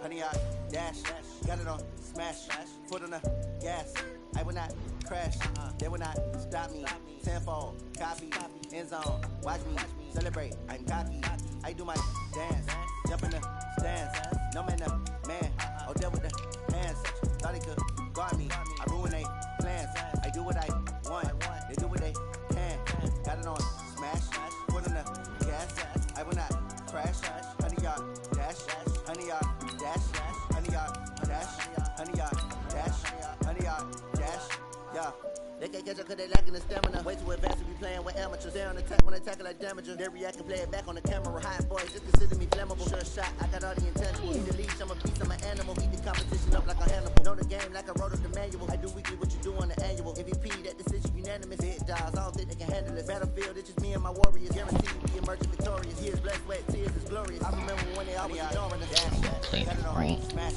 Honey, I dash, got it on smash, foot on the gas. I will not crash, they will not stop me. Tenfold, copy, end zone, watch me celebrate. I'm cocky, I do my dance, jump in the stands. No man, man, oh deal with the hands. Thought he could guard me, I ruin they plans. I do what I want, they do what they can. Got it on smash, foot on the gas. I will not crash, honey, y'all dash, honey, y'all dash, honey, y'all dash, honey, y'all dash, honey, y'all dash, yeah. They can't catch up cause they lacking the stamina. Way too advanced to be playing with amateurs. They on attack when they tackle like damager. They react and play it back on the camera. Hot boys just consider me flammable. Sure shot, I got all the intangibles. Need the leash, I'm a beast, I'm an animal. Heat the competition up like a Hannibal. Know the game like I wrote up the manual. I do weekly what you do on the annual. MVP, that decision unanimous. Hit dials, I don't think they can handle it. Battlefield, it's just me and my warriors. Guaranteed we emerging victorious. Years, blood, sweat, tears is glorious. I remember when they always ignoring us. Dash, got it on smash,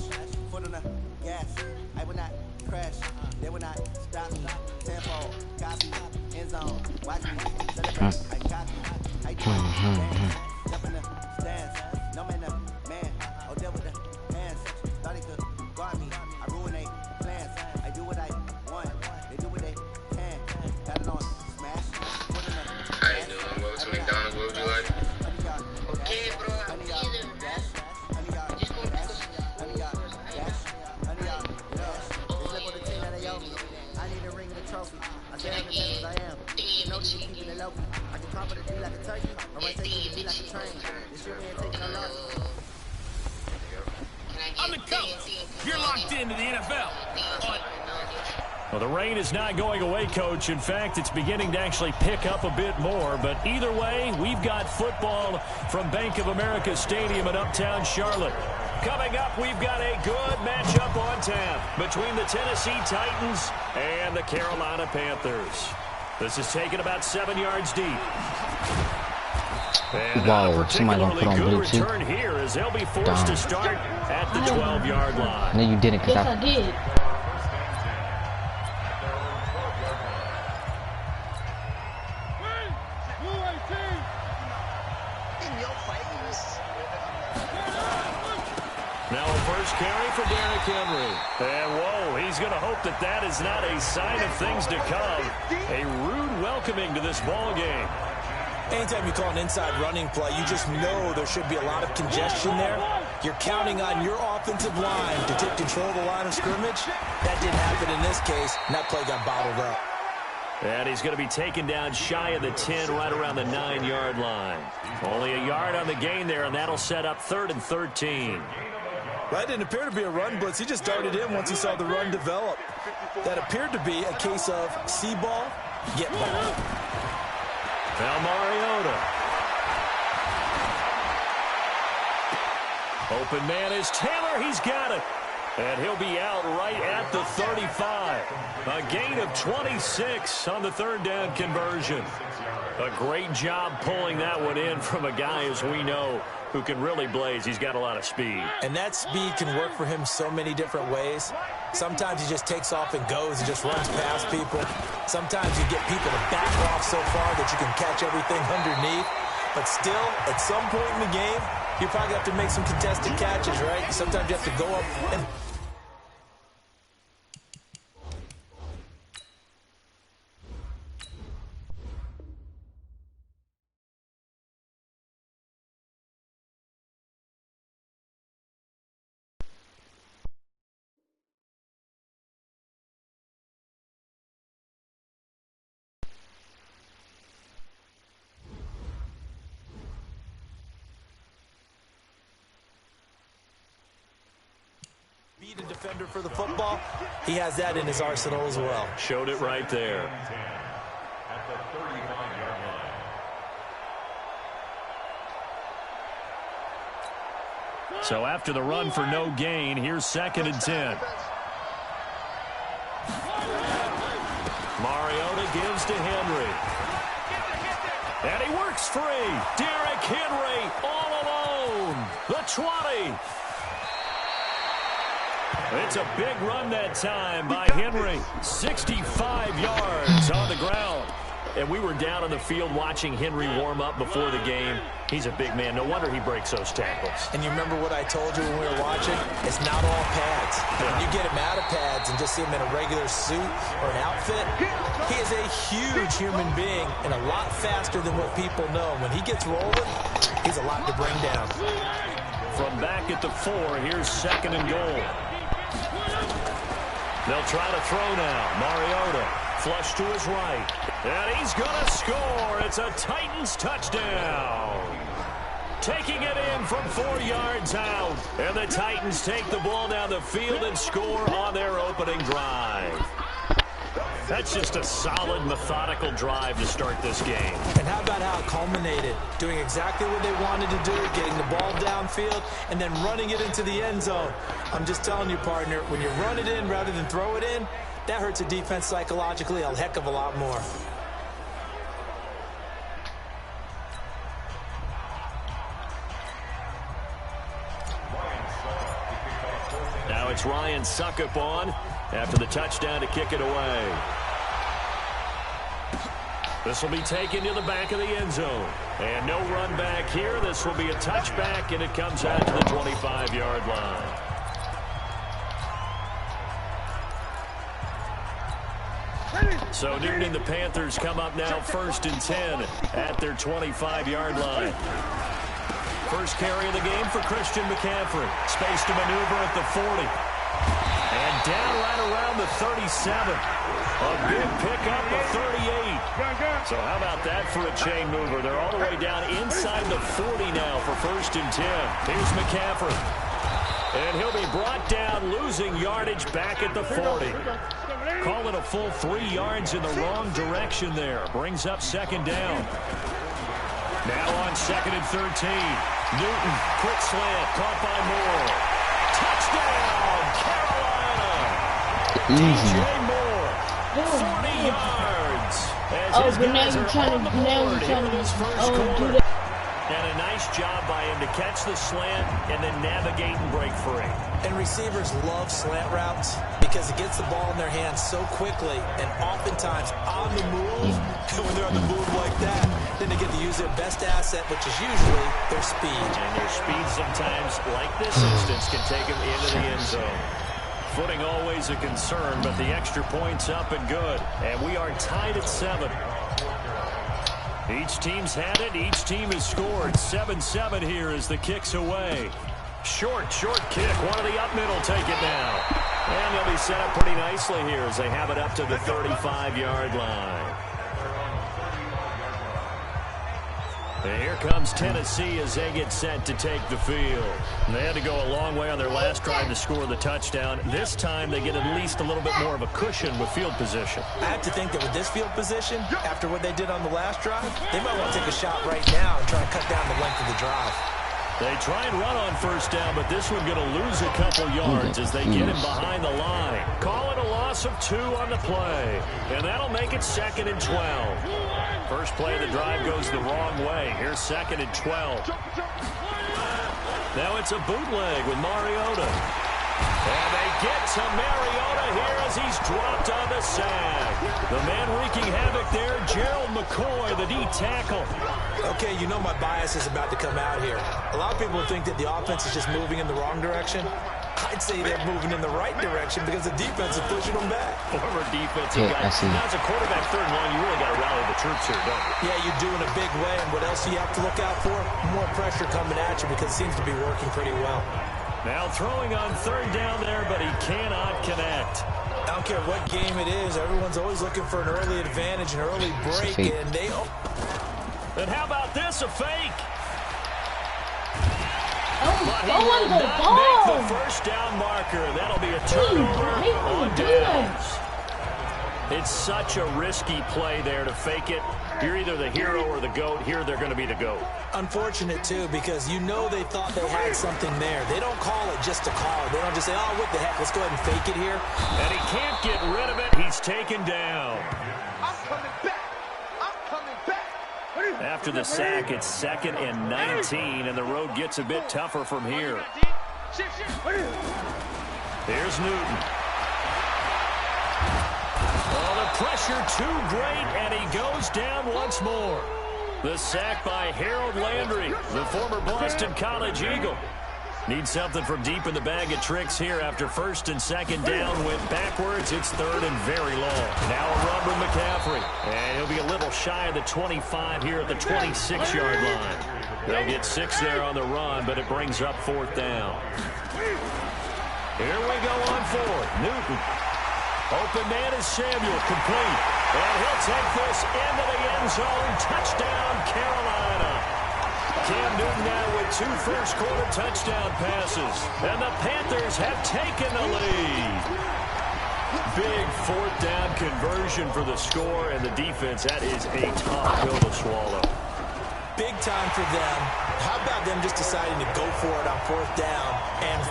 foot on the gas. I will not crash, they will not stop me. Tenfold, copy, end zone, watch me celebrate. I copy, I do dance, jump in the stands. No man, man, oh deal with the hands. Thought he could guard me, I ruin they plans. I do what I want, they do what they can. Got it on smash, put in the How you doing? Welcome to McDonald's. What would you like? Okay, bro, I'm either. Just go pick us I need a ring and a trophy. I say I'm the best as I am. No need keeping it low key. I can confident be like a turkey. My rotation be like a train. This year we ain't taking no loss. I'm the coach. You're locked into the NFL. Well, the rain is not going away, Coach. In fact, it's beginning to actually pick up a bit more. But either way, we've got football from Bank of America Stadium in Uptown Charlotte. Coming up, we've got a good matchup on tap between the Tennessee Titans and the Carolina Panthers. This is taken about 7 yards deep. And wow, a particularly good return here as they'll be forced to start at the 12-yard line. No, you didn't. Yes, I did. Now a first carry for Derrick Henry. And whoa, he's going to hope that that is not a sign of things to come. A rude welcoming to this ball game. Anytime you call an inside running play, you just know there should be a lot of congestion there. You're counting on your offensive line to take control of the line of scrimmage. That didn't happen in this case, and that play got bottled up. And he's going to be taken down shy of the 10, right around the 9-yard line. Only a yard on the gain there, and that'll set up 3rd and 13. That didn't appear to be a run blitz. He just darted in once he saw the run develop. That appeared to be a case of see ball, get ball. Now Mariota. Open man is Taylor. He's got it. And he'll be out right at the 35. A gain of 26 on the 3rd down conversion. A great job pulling that one in from a guy, as we know, who can really blaze. He's got a lot of speed. And that speed can work for him so many different ways. Sometimes he just takes off and goes and just runs past people. Sometimes you get people to back off so far that you can catch everything underneath. But still, at some point in the game, you probably have to make some contested catches, right? Sometimes you have to go up and... beat a defender for the football. He has that in his arsenal as well. Showed it right there. So after the run for no gain, here's 2nd and 10. Mariota gives to Henry. And he works free. Derrick Henry all alone. The 20. It's a big run that time by Henry. 65 yards on the ground. And we were down on the field watching Henry warm up before the game. He's a big man. No wonder he breaks those tackles. And you remember what I told you when we were watching? It's not all pads. When you get him out of pads and just see him in a regular suit or an outfit, he is a huge human being and a lot faster than what people know. When he gets rolling, he's a lot to bring down. From back at the 4, here's 2nd and goal. They'll try to throw now. Mariota. Flush to his right. And he's going to score. It's a Titans touchdown. Taking it in from 4 yards out. And the Titans take the ball down the field and score on their opening drive. That's just a solid, methodical drive to start this game. And how about how it culminated? Doing exactly what they wanted to do, getting the ball downfield, and then running it into the end zone. I'm just telling you, partner, when you run it in rather than throw it in, that hurts a defense psychologically a heck of a lot more. Now it's Ryan Suckup on after the touchdown to kick it away. This will be taken to the back of the end zone. And no run back here. This will be a touchback, and it comes out to the 25-yard line. So Newton and the Panthers come up now 1st and 10 at their 25-yard line. First carry of the game for Christian McCaffrey. Space to maneuver at the 40. And down right around the 37. A big pickup of 38. So how about that for a chain mover? They're all the way down inside the 40 now for 1st and 10. Here's McCaffrey. And he'll be brought down, losing yardage back at the 40. Call it a full 3 yards in the wrong direction there. Brings up 2nd down. Now on 2nd and 13. Newton, quick slant, caught by Moore. Touchdown, Carolina! DJ Moore, 40 yards. As his guys are on the board here in this first quarter. And a nice job by him to catch the slant and then navigate and break free. And receivers love slant routes because it gets the ball in their hands so quickly and oftentimes on the move. And when they're on the move like that, then they get to use their best asset, which is usually their speed. And their speed sometimes, like this instance, can take them into the end zone. Footing always a concern, but the extra point's up and good. And we are tied at 7. Each team's had it. Each team has scored. 7-7 here as the kick's away. Short kick. One of the up middle take it now. And they'll be set up pretty nicely here as they have it up to the 35-yard line. And here comes Tennessee as they get set to take the field. And they had to go a long way on their last drive to score the touchdown. This time they get at least a little bit more of a cushion with field position. I have to think that with this field position, after what they did on the last drive, they might want to take a shot right now and try to cut down the length of the drive. They try and run on 1st down, but this one going to lose a couple yards as they get him behind the line. Call it a loss of 2 on the play. And that'll make it 2nd and 12. First play of the drive goes the wrong way. Here's 2nd and 12. Now it's a bootleg with Mariota. And they get to Mariota here as he's dropped on the sack. The man wreaking havoc there, Gerald McCoy, the D tackle. Okay, you know my bias is about to come out here. A lot of people think that the offense is just moving in the wrong direction. I'd say they're moving in the right direction because the defense is pushing them back. Former defensive guy. Now, as a quarterback 3rd and long, you really got to rally the troops here, don't you? Yeah, you do in a big way. And what else do you have to look out for? More pressure coming at you because it seems to be working pretty well. Now throwing on 3rd down there, but he cannot connect. I don't care what game it is. Everyone's always looking for an early advantage, an early break. And they... And how about this? A fake. But he will not make the 1st down marker. That'll be a turnover on downs. It's such a risky play there to fake it. You're either the hero or the GOAT. Here they're going to be the GOAT. Unfortunate, too, because you know they thought they had something there. They don't call it just to call it. They don't just say, oh, what the heck, let's go ahead and fake it here. And he can't get rid of it. He's taken down. I'm coming back. After the sack, it's 2nd and 19, and the road gets a bit tougher from here. Here's Newton. Oh, the pressure too great, and he goes down once more. The sack by Harold Landry, the former Boston College Eagle. Needs something from deep in the bag of tricks here after first and second down went backwards. It's third and very long. Now a run with McCaffrey. And he'll be a little shy of the 25 here at the 26-yard line. They'll get 6 there on the run, but it brings up fourth down. Here we go on fourth. Newton. Open man is Samuel, complete. And he'll take this into the end zone. Touchdown, Carolina. Cam Newton now with 2 first-quarter touchdown passes. And the Panthers have taken the lead. Big fourth-down conversion for the score, and the defense, that is a tough pill to swallow. Big time for them. How about them just deciding to go for it on fourth down? And,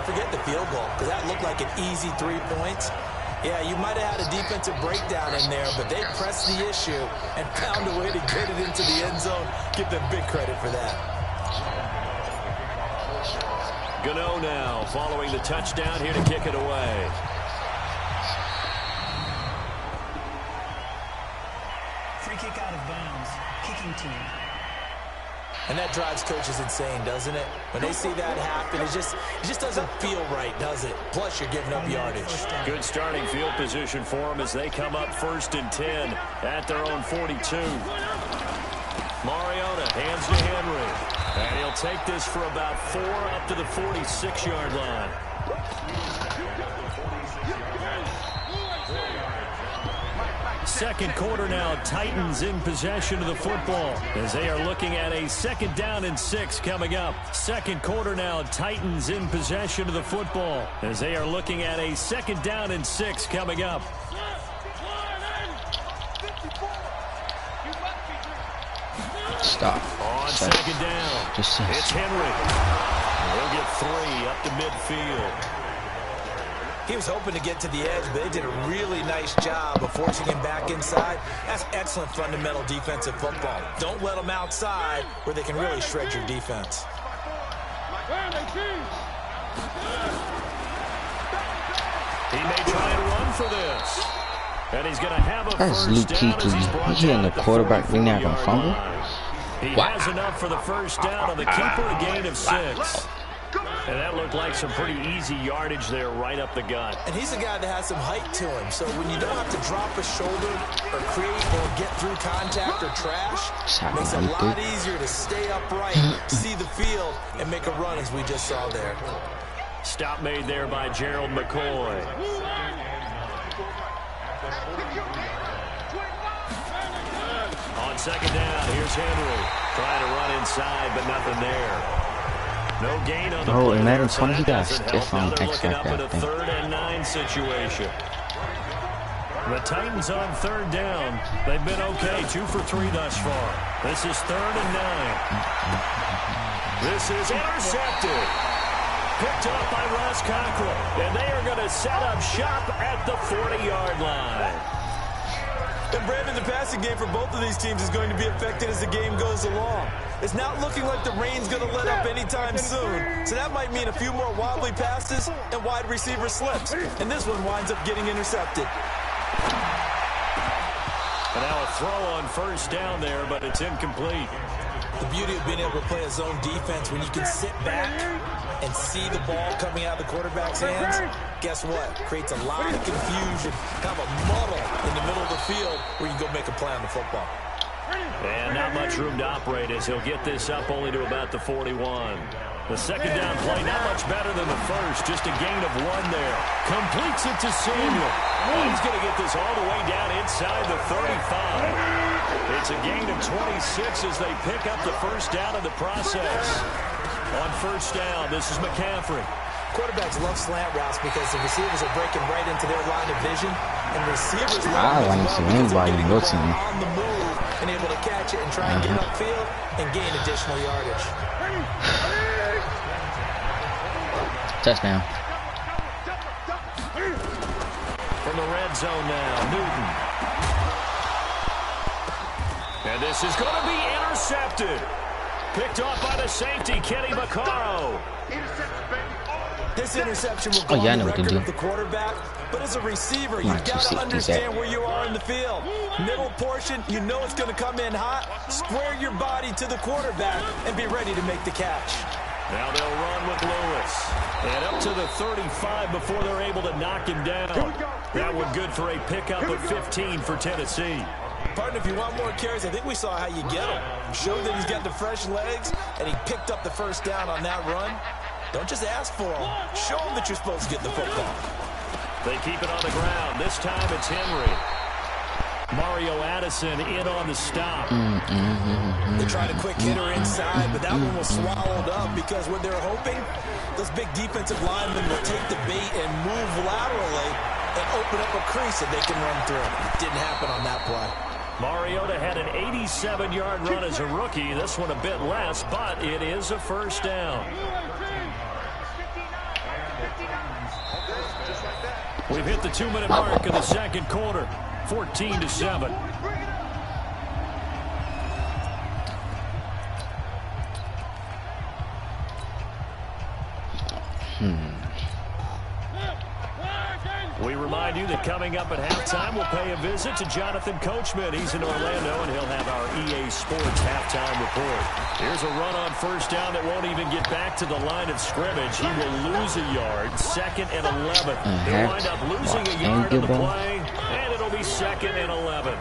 forget the field goal, because that looked like an easy 3 points. Yeah, you might have had a defensive breakdown in there, but they pressed the issue and found a way to get it into the end zone. Give them big credit for that. Gano now following the touchdown here to kick it away. Free kick out of bounds. Kicking team. And that drives coaches insane, doesn't it? When they see that happen, it just doesn't feel right, does it? Plus, you're giving up yardage. Good starting field position for them as they come up 1st and 10 at their own 42. Mariota hands to Henry. And he'll take this for about 4 up to the 46-yard line. Second quarter now, Titans in possession of the football as they are looking at a 2nd down and 6 coming up. Second quarter now, Titans in possession of the football as they are looking at a 2nd down and 6 coming up. Stop. On 2nd down, it's Henry. They'll get 3 up to midfield. He was hoping to get to the edge, but they did a really nice job of forcing him back inside. That's excellent fundamental defensive football. Don't let them outside where they can really shred your defense. He may try and run for this. And he's going to have a That's first down as he's brought hitting down the at the quarterback ring out on fumble. He has enough for the first down on the keeper, a gain of 6. And that looked like some pretty easy yardage there right up the gut. And he's a guy that has some height to him. So when you don't have to drop a shoulder or create or get through contact or trash, it makes it a lot easier to stay upright, see the field, and make a run as we just saw there. Stop made there by Gerald McCoy. On 2nd down, here's Henry. Trying to run inside, but nothing there. No gain on the play. In Madden 20, he got stiff on X looking like up in that a thing. 3rd and 9 situation. The Titans on 3rd down. They've been okay, 2 for 3 thus far. This is 3rd and 9. This is intercepted. Picked up by Ross Cockrell. And they are going to set up shop at the 40-yard line. And Brandon, the passing game for both of these teams is going to be affected as the game goes along. It's not looking like the rain's going to let up anytime soon. So that might mean a few more wobbly passes and wide receiver slips. And this one winds up getting intercepted. And now a throw on first down there, but it's incomplete. The beauty of being able to play a zone defense when you can sit back and see the ball coming out of the quarterback's hands, guess what? Creates a lot of confusion, kind of a muddle in the middle of the field where you can go make a play on the football. And not much room to operate as he'll get this up only to about the 41. The 2nd down play, not much better than the first, just a gain of 1 there. Completes it to Samuel. And he's going to get this all the way down inside the 35. It's a gain of 26 as they pick up the first down in the process. On first down, this is McCaffrey. Quarterbacks love slant routes because the receivers are breaking right into their line of vision, and receivers love it as well because they're getting on the move and able to catch it and try and get upfield and gain additional yardage. Touchdown. From the red zone now, Newton. And this is going to be intercepted. Picked off by the safety, Kenny Vaccaro. This interception will go on the record of the quarterback, but as a receiver, you've got to understand where you are in the field. Middle portion, you know it's going to come in hot. Square your body to the quarterback and be ready to make the catch. Now they'll run with Lewis. And up to the 35 before they're able to knock him down. That one good for a pickup of 15 for Tennessee. Partner, if you want more carries, I think we saw how you get him. Showed that he's got the fresh legs, and he picked up the first down on that run. Don't just ask for him. Show him that you're supposed to get the football. They keep it on the ground. This time it's Henry. Mario Addison in on the stop. They tried a quick hitter inside, but that one was swallowed up because what they're hoping, those big defensive linemen will take the bait and move laterally and open up a crease that they can run through. It didn't happen on that play. Mariota had an 87-yard run as a rookie. This one a bit less, but it is a first down. We've hit the 2-minute mark in the second quarter. 14-7. We remind you that coming up at halftime, we'll pay a visit to Jonathan Coachman. He's in Orlando, and he'll have our EA Sports halftime report. Here's a run on first down that won't even get back to the line of scrimmage. He will lose a yard. 2nd and 11. He'll wind up losing a yard on the play, and it'll be 2nd and 11.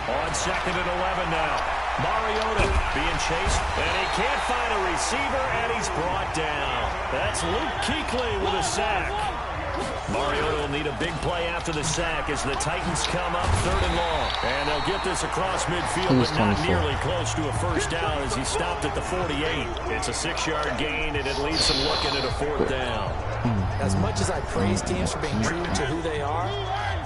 On 2nd and 11 now. Mariota being chased, and he can't find a receiver, and he's brought down. That's Luke Kuechly with a sack. Mariota will need a big play after the sack as the Titans come up 3rd and long. And they'll get this across midfield, but not nearly close to a first down as he stopped at the 48. It's a 6-yard gain, and it leaves him looking at a 4th down. As much as I praise teams for being true to who they are,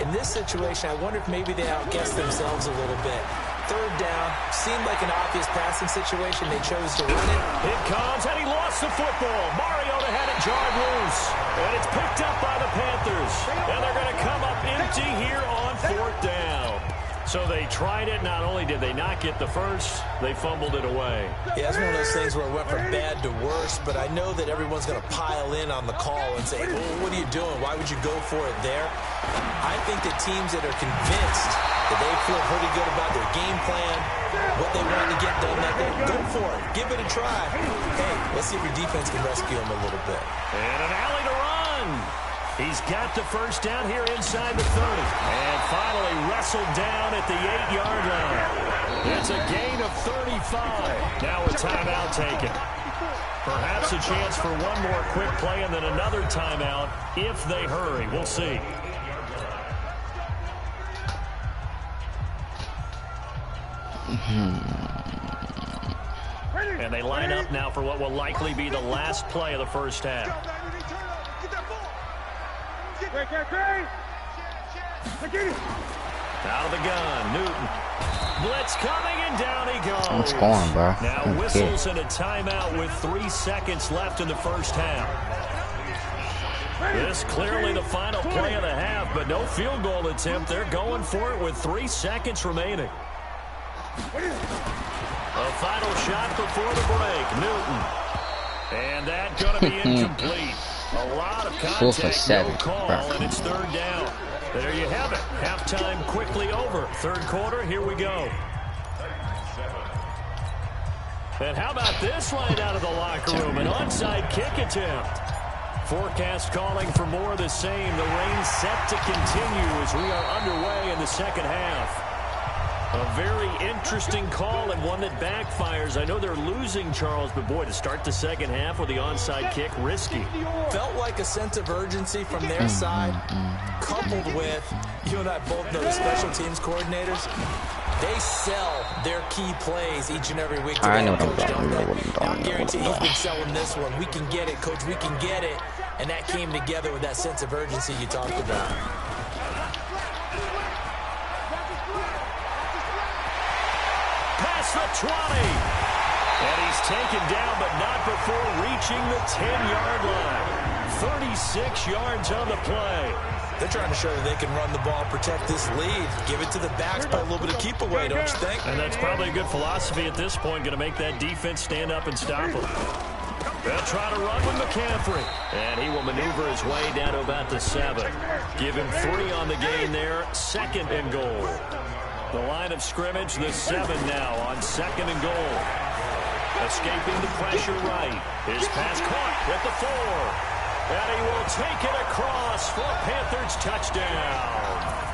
in this situation, I wonder if maybe they outguessed themselves a little bit. 3rd down, seemed like an obvious passing situation. They chose to run it. It comes, and he lost the football. Mariota had it jarred loose, and it's picked up by the Panthers. And they're going to come up empty here on 4th down. So they tried it. Not only did they not get the first, they fumbled it away. Yeah, it's one of those things where it went from bad to worse, but I know that everyone's going to pile in on the call and say, well, what are you doing? Why would you go for it there? I think that teams that are convinced that they feel pretty good about their game plan, what they want to get done that day, go for it. Give it a try. Hey, let's see if your defense can rescue them a little bit. And an alley to run. He's got the first down here inside the 30. And finally wrestled down at the 8-yard line. It's a gain of 35. Now a timeout taken. Perhaps a chance for one more quick play and then another timeout if they hurry. We'll see. And they line up now for what will likely be the last play of the first half. Out of the gun, Newton. Blitz coming, and down he goes. What's going on, bro? Now whistles and a timeout with 3 seconds left in the first half. This clearly the final play of the half, but no field goal attempt. They're going for it with 3 seconds remaining. A final shot before the break, Newton. And that's going to be incomplete. A lot of contact, no call, and it's 3rd down. There you have it. Halftime quickly over. 3rd quarter, here we go. And how about this right out of the locker room? An onside kick attempt. Forecast calling for more of the same. The rain set to continue as we are underway in the second half. A very interesting call and one that backfires. I know they're losing, Charles, but boy, to start the second half with the onside kick, risky. Felt like a sense of urgency from their side, coupled with, you and I both know the special teams coordinators, they sell their key plays each and every week. I know what I'm doing. I guarantee he's been selling this one. We can get it, Coach. We can get it. And that came together with that sense of urgency you talked about. Past the 20. And he's taken down, but not before reaching the 10-yard line. 36 yards on the play. They're trying to show that they can run the ball, protect this lead, give it to the backs by a little bit of keep away, don't you think? And that's probably a good philosophy at this point, going to make that defense stand up and stop them. They'll try to run with McCaffrey. And he will maneuver his way down to about the 7. Give him 3 on the gain there. 2nd and goal. The line of scrimmage, the 7 now on 2nd and goal. Escaping the pressure right. His pass caught at the 4. And he will take it across for a Panthers touchdown.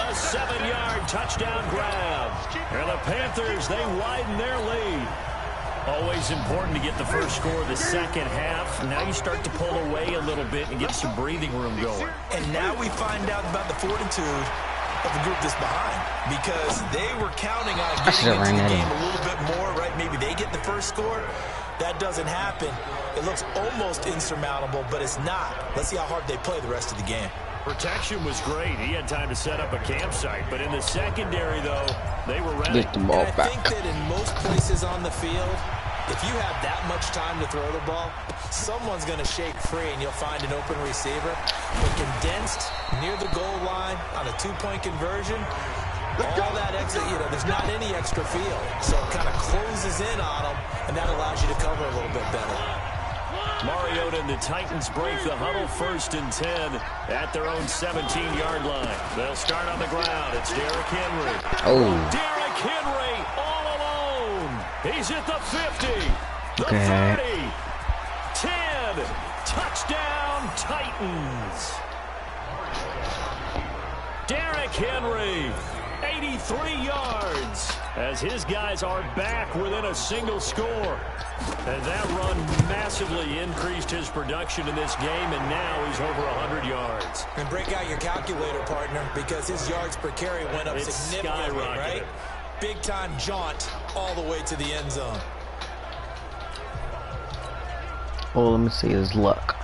A 7-yard touchdown grab. And the Panthers, they widen their lead. Always important to get the first score of the second half. Now you start to pull away a little bit and get some breathing room going. And now we find out about the fortitude of the group that's behind, because they were counting on getting into the game a little bit more, right? Maybe they get the first score. That doesn't happen. It looks almost insurmountable, but it's not. Let's see how hard they play the rest of the game. Protection was great. He had time to set up a campsite. But in the secondary, though, they were ready. Get the ball back. I think that in most places on the field, if you have that much time to throw the ball, someone's going to shake free and you'll find an open receiver. But condensed near the goal line on a 2-point conversion, all that exit, there's not any extra field. So it kind of closes in on them, and that allows you to cover a little bit better. Mariota and the Titans break the huddle 1st and 10 at their own 17-yard line. They'll start on the ground. It's Derrick Henry. Oh. Derrick Henry all alone. He's at the 50, the 30, 10. Touchdown, Titans. Derrick Henry, 83 yards, as his guys are back within a single score. And that run massively increased his production in this game, and now he's over 100 yards. And break out your calculator, partner, because his yards per carry went up significantly, right? Big-time jaunt all the way to the end zone. Oh, let me see his luck.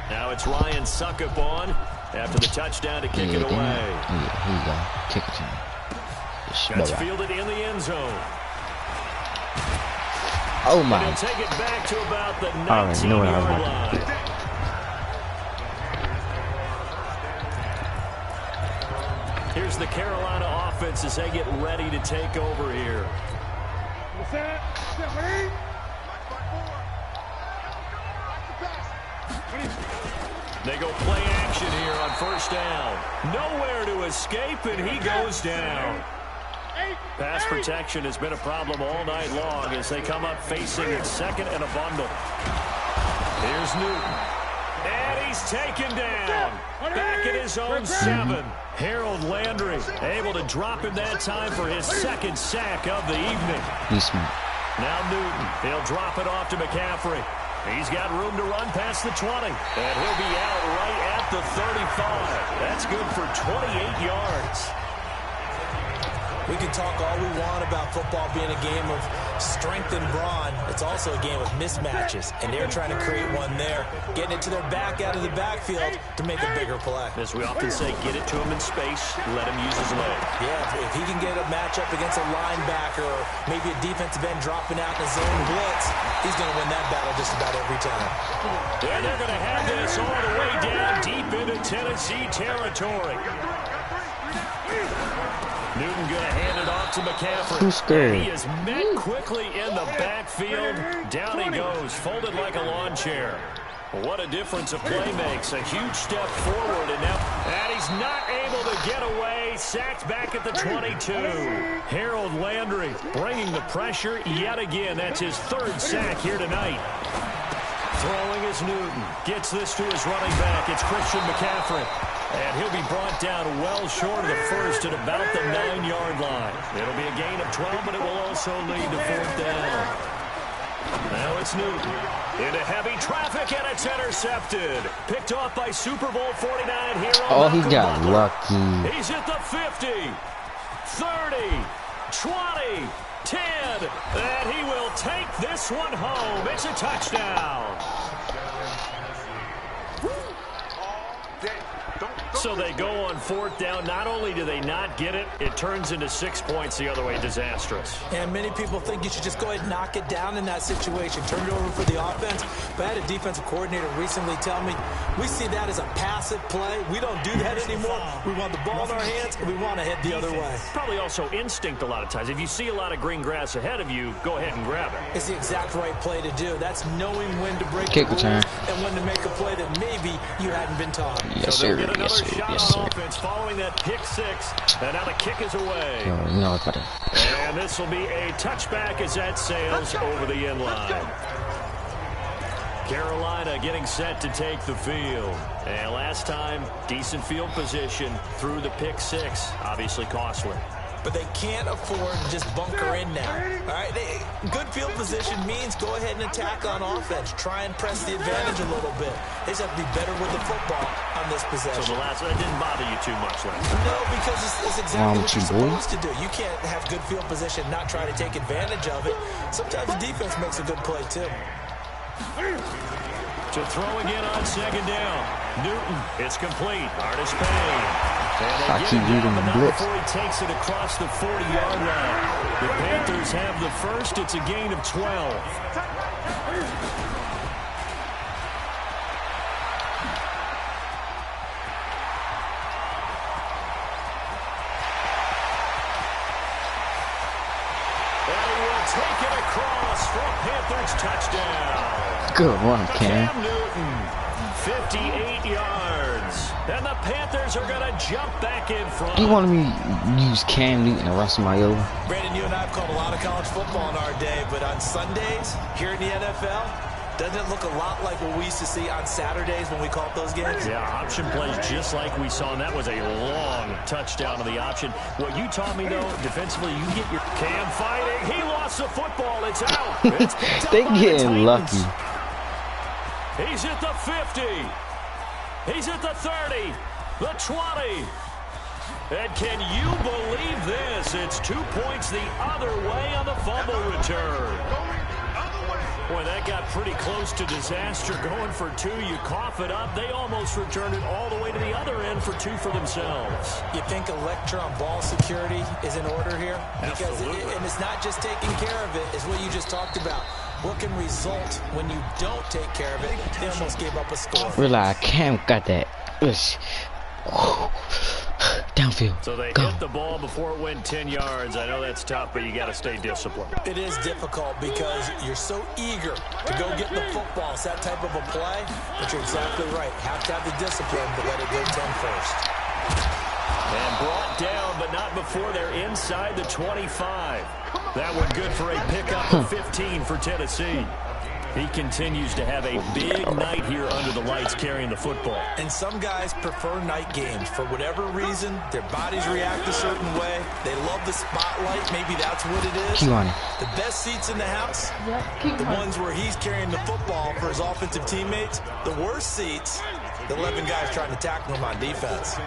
Now it's Ryan Suckup on after the touchdown to kick it away. Yeah, here you go. Kick it to him. That's fielded in the end zone. Oh my. He'll take it back to about the 19-yard line. Here's the Carolina offense as they get ready to take over here. They go play action here on 1st down. Nowhere to escape, and he goes down. Pass protection has been a problem all night long as they come up facing 2nd and a bundle. Here's Newton. And he's taken down. Back at his own 7. Harold Landry able to drop him that time for his 2nd sack of the evening. He's smart. Now Newton. He'll drop it off to McCaffrey. He's got room to run past the 20. And he'll be out right at the 35. That's good for 28 yards. We can talk all we want about football being a game of strength and brawn. It's also a game of mismatches, and they're trying to create one there, getting it to their back out of the backfield to make a bigger play. As we often say, get it to him in space, let him use his leg. Yeah, if he can get a matchup against a linebacker or maybe a defensive end dropping out in a zone blitz, he's going to win that battle just about every time. And they're going to have this all the way down deep into Tennessee territory. Newton going to hand it off to McCaffrey. Who's scared? He is met quickly in the backfield. Down he goes, folded like a lawn chair. What a difference a play makes. A huge step forward, and he's not able to get away. Sacked back at the 22. Harold Landry bringing the pressure yet again. That's his 3rd sack here tonight. Throwing is Newton. Gets this to his running back. It's Christian McCaffrey. And he'll be brought down well short of the 1st at about the 9-yard line. It'll be a gain of 12, but it will also lead to 4th down. Now it's Newton. Into heavy traffic, and it's intercepted. Picked off by Super Bowl 49 hero. Oh, he got lucky. He's at the 50, 30, 20, 10. And he will take this one home. It's a touchdown. So they go on 4th down. Not only do they not get it, it turns into 6 points the other way. Disastrous. And many people think you should just go ahead and knock it down in that situation. Turn it over for the offense. But I had a defensive coordinator recently tell me, we see that as a passive play. We don't do that anymore. We want the ball in our hands, and we want to head the other way. Probably also instinct a lot of times. If you see a lot of green grass ahead of you, go ahead and grab it. It's the exact right play to do. That's knowing when to break Kick the return. rules and when to make a play that maybe you hadn't been taught. Yes, So they'll sir. get another Yes, sir. shot Yes, on sir. offense following that pick 6. And now the kick is away. No, it's better. And this will be a touchback as that sails over the end line. Carolina getting set to take the field. And last time, decent field position through the pick 6. Obviously costly. But they can't afford to just bunker in now. All right, good field position means go ahead and attack on offense. Try and press the advantage a little bit. They just have to be better with the football on this possession. So the last one didn't bother you too much last time. No, because it's exactly what you're supposed to do. You can't have good field position, not try to take advantage of it. Sometimes the defense makes a good play, too. To throw again on 2nd down. Newton, it's complete. Artis Payne. I keep reading the blitz. Before he takes it across the 40-yard line. The Panthers have the first. It's a gain of 12. And he will take it across for a Panthers touchdown. Good run, Cam. Cam Newton, 58 yards. And the Panthers are going to jump back in front. You wanted me to use Cam Newton the rest of my over? Brandon, you and I have called a lot of college football in our day, but on Sundays here in the NFL, doesn't it look a lot like what we used to see on Saturdays when we called those games? Yeah, option plays just like we saw, and that was a long touchdown to the option. What you taught me, though, defensively, you get your Cam fighting. He lost the football. It's out. It's picked up They by the getting Titans. lucky. He's at the 50. He's at the 30. The 20. And can you believe this? It's 2 points the other way on the fumble return. Boy, that got pretty close to disaster. Going for 2, you cough it up. They almost returned it all the way to the other end for 2 for themselves. You think electron ball security is in order here? Because and it's not just taking care of it, it's what you just talked about. What can result when you don't take care of it? They almost gave up a score. Realize Cam got that. Downfield. So they Go. hit the ball before it went 10 yards. I know that's tough, but you got to stay disciplined. It is difficult because you're so eager to go get the football. It's that type of a play, but you're exactly right. Have to have the discipline, but let it go 10 first. And brought down, but not before they're inside the 25. That one good for a pickup of 15 for Tennessee. He continues to have a big night here under the lights carrying the football. And some guys prefer night games. For whatever reason, their bodies react a certain way. They love the spotlight. Maybe that's what it is. Keep on it. The best seats in the house, the ones where he's carrying the football for his offensive teammates. The worst seats, the 11 guys trying to tackle him on defense.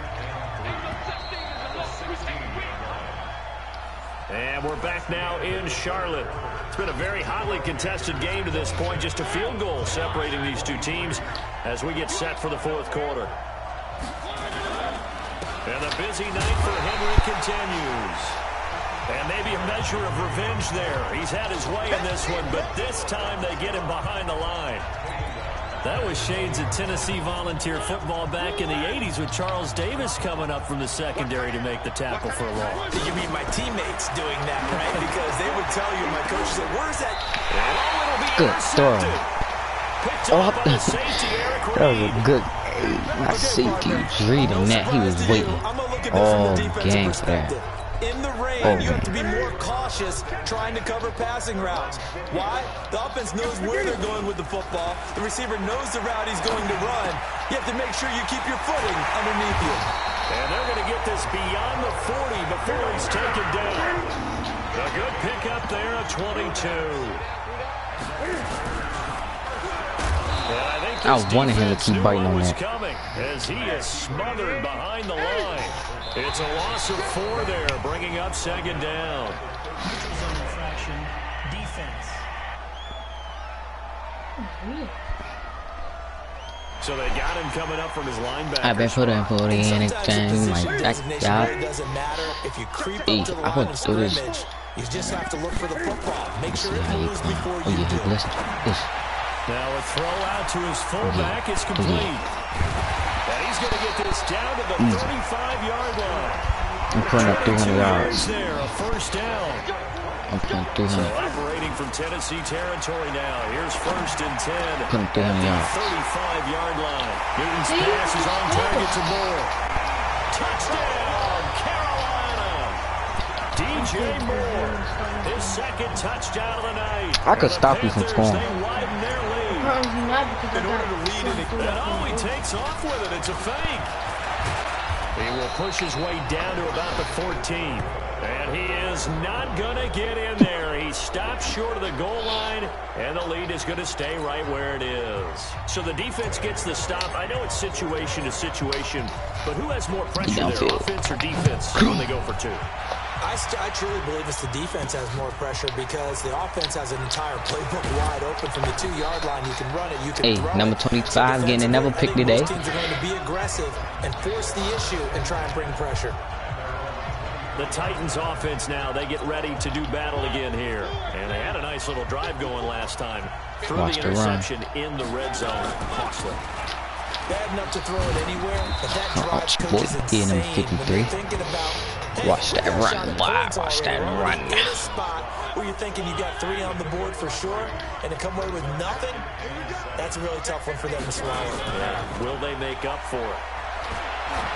And we're back now in Charlotte. It's been a very hotly contested game to this point. Just a field goal separating these two teams as we get set for the 4th quarter. And the busy night for Henry continues. And maybe a measure of revenge there. He's had his way in this one, but this time they get him behind the line. That was shades of Tennessee volunteer football back in the 80s with Charles Davis coming up from the secondary to make the tackle for a loss. You mean my teammates doing that, right? Because they would tell you, my coach said, where's that? Oh, it'll be Good throw. intercepted. Picked up by the safety, Eric That was Reed. a good. My safety was reading that. He was waiting all game for that. In the rain, you have to be more cautious trying to cover passing routes. Why? The offense knows where they're going with the football. The receiver knows the route he's going to run. You have to make sure you keep your footing underneath you. And they're going to get this beyond the 40 before he's taken down. A good pickup there at 22. I wanted him to keep biting on that. Coming as he is smothered behind the line. It's a loss of 4 there, bringing up 2nd down. Zone infraction, defense. So So they got him coming up from his linebacker. I've been putting 40 in anything like that. Yeah. Doesn't matter if you creep Hey, up to the I line want of to do this. scrimmage. You just have to look for the football. Make sure See it how you moves playing. before Oh you yeah, do. listen. This. Now a throw out to his fullback is complete. And he's going to get this down to the 35-yard line. I'm putting up 300 yards. There, a first down. I'm putting So 300. operating from Tennessee territory now. Here's 1st and 10. Putting 300 yards. 35-yard line. Newton's pass is on target to Moore. Touchdown, Carolina. DJ Moore, his second touchdown of the night. I could stop you from scoring. They widen their lead. In order to lead it, And oh, he takes off with it. It's a fake. He will push his way down to about the 14. And he is not going to get in there. He stops short of the goal line, and the lead is going to stay right where it is. So the defense gets the stop. I know it's situation to situation, but who has more pressure there, offense or defense, when they go for two? I truly believe it's the defense has more pressure because the offense has an entire playbook wide open from the 2-yard line. You can run it, you can throw number it. 25 getting another pick today. Most teams are going to be aggressive and force the issue and try and bring pressure. The Titans offense now, they get ready to do battle again here. And they had a nice little drive going last time. Through the interception in the red zone. Costly. Bad enough to throw it anywhere, but that drive coach is in insane. 53. Watch that run. Wow, watch that run. In a spot where you're thinking you got 3 on the board for sure, and to come away with nothing, that's a really tough one for them to swallow. Yeah. Will they make up for it?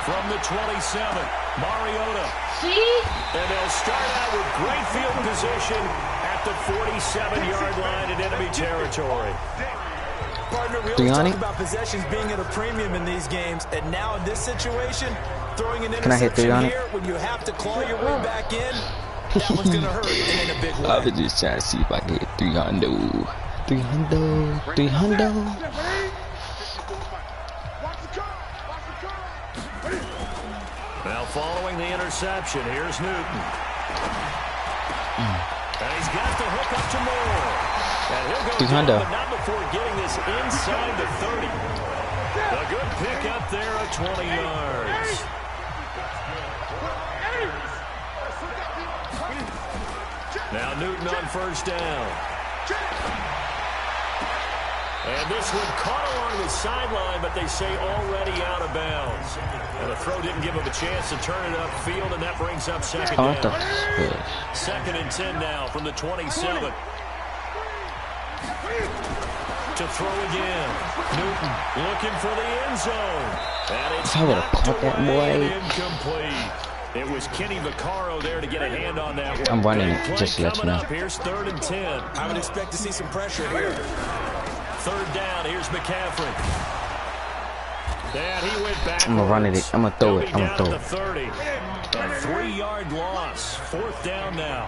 From the 27, Mariota. And they'll start out with great field position at the 47-yard line in enemy territory. Partner, we always talk about possessions being at a premium in these games, and now in this situation, throwing an interception here when you have to claw your way back in, that one's going to hurt and in a big way. I was just trying to see if I could hit 300. 300. 300. Now following the interception, here's Newton. And he's got the hook up to Moore. And he'll go down, but not before getting this inside the 30. A good pick up there at 20 yards. Now Newton on first down. And this one caught along the sideline, but they say already out of bounds. And the throw didn't give him a chance to turn it upfield, and that brings up second down. 2nd and 10 now from the 27. To throw again. Newton looking for the end zone. And it's knocked away and incomplete. It was Kenny Vaccaro there to get a hand on that one. I'm running it, just to let you know. Here's 3rd and 10. I would expect to see some pressure here. 3rd down, here's McCaffrey. And he went back. I'm gonna run it. I'm gonna throw it. I'm gonna throw it. 30. A 3-yard loss. 4th down now.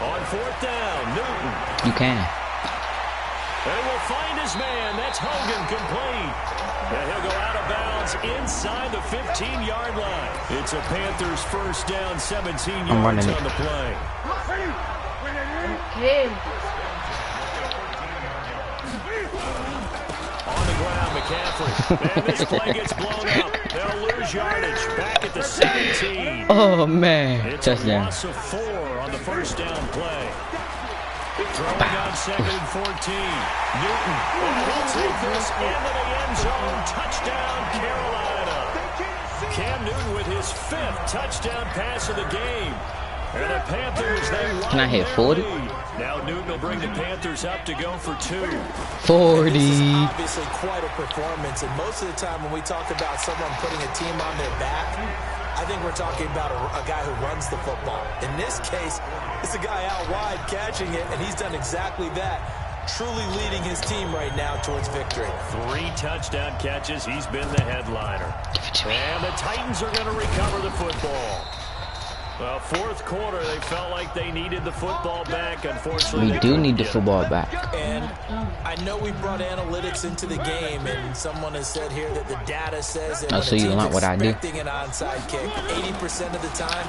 On 4th down, Newton. You can. And he will find his man. That's Hogan, complete. And he'll go out of bounds inside the 15-yard line. It's a Panthers first down, 17 yards on the play. Okay. On the ground, McCaffrey. And this play gets blown up. They'll lose yardage. Back at the 17. Oh, man. It's a loss of 4 on the first down play. Throwing on 2nd and 14. Newton. And he'll take this into the end zone. Touchdown, Carolina. Cam Newton with his 5th touchdown pass of the game. And the Panthers, they won. Can I hit 40? Now Newton will bring the Panthers up to go for 2. 40. This is obviously quite a performance, and most of the time when we talk about someone putting a team on their back, I think we're talking about a guy who runs the football. In this case, it's a guy out wide catching it, and he's done exactly that. Truly leading his team right now towards victory. 3 touchdown catches. He's been the headliner. And the Titans are going to recover the football. Well, 4th quarter, they felt like they needed the football back. Unfortunately, we do need the football back. And I know we brought analytics into the game, and someone has said here that the data says that so you learned what I do. expecting an onside kick, 80% of the time,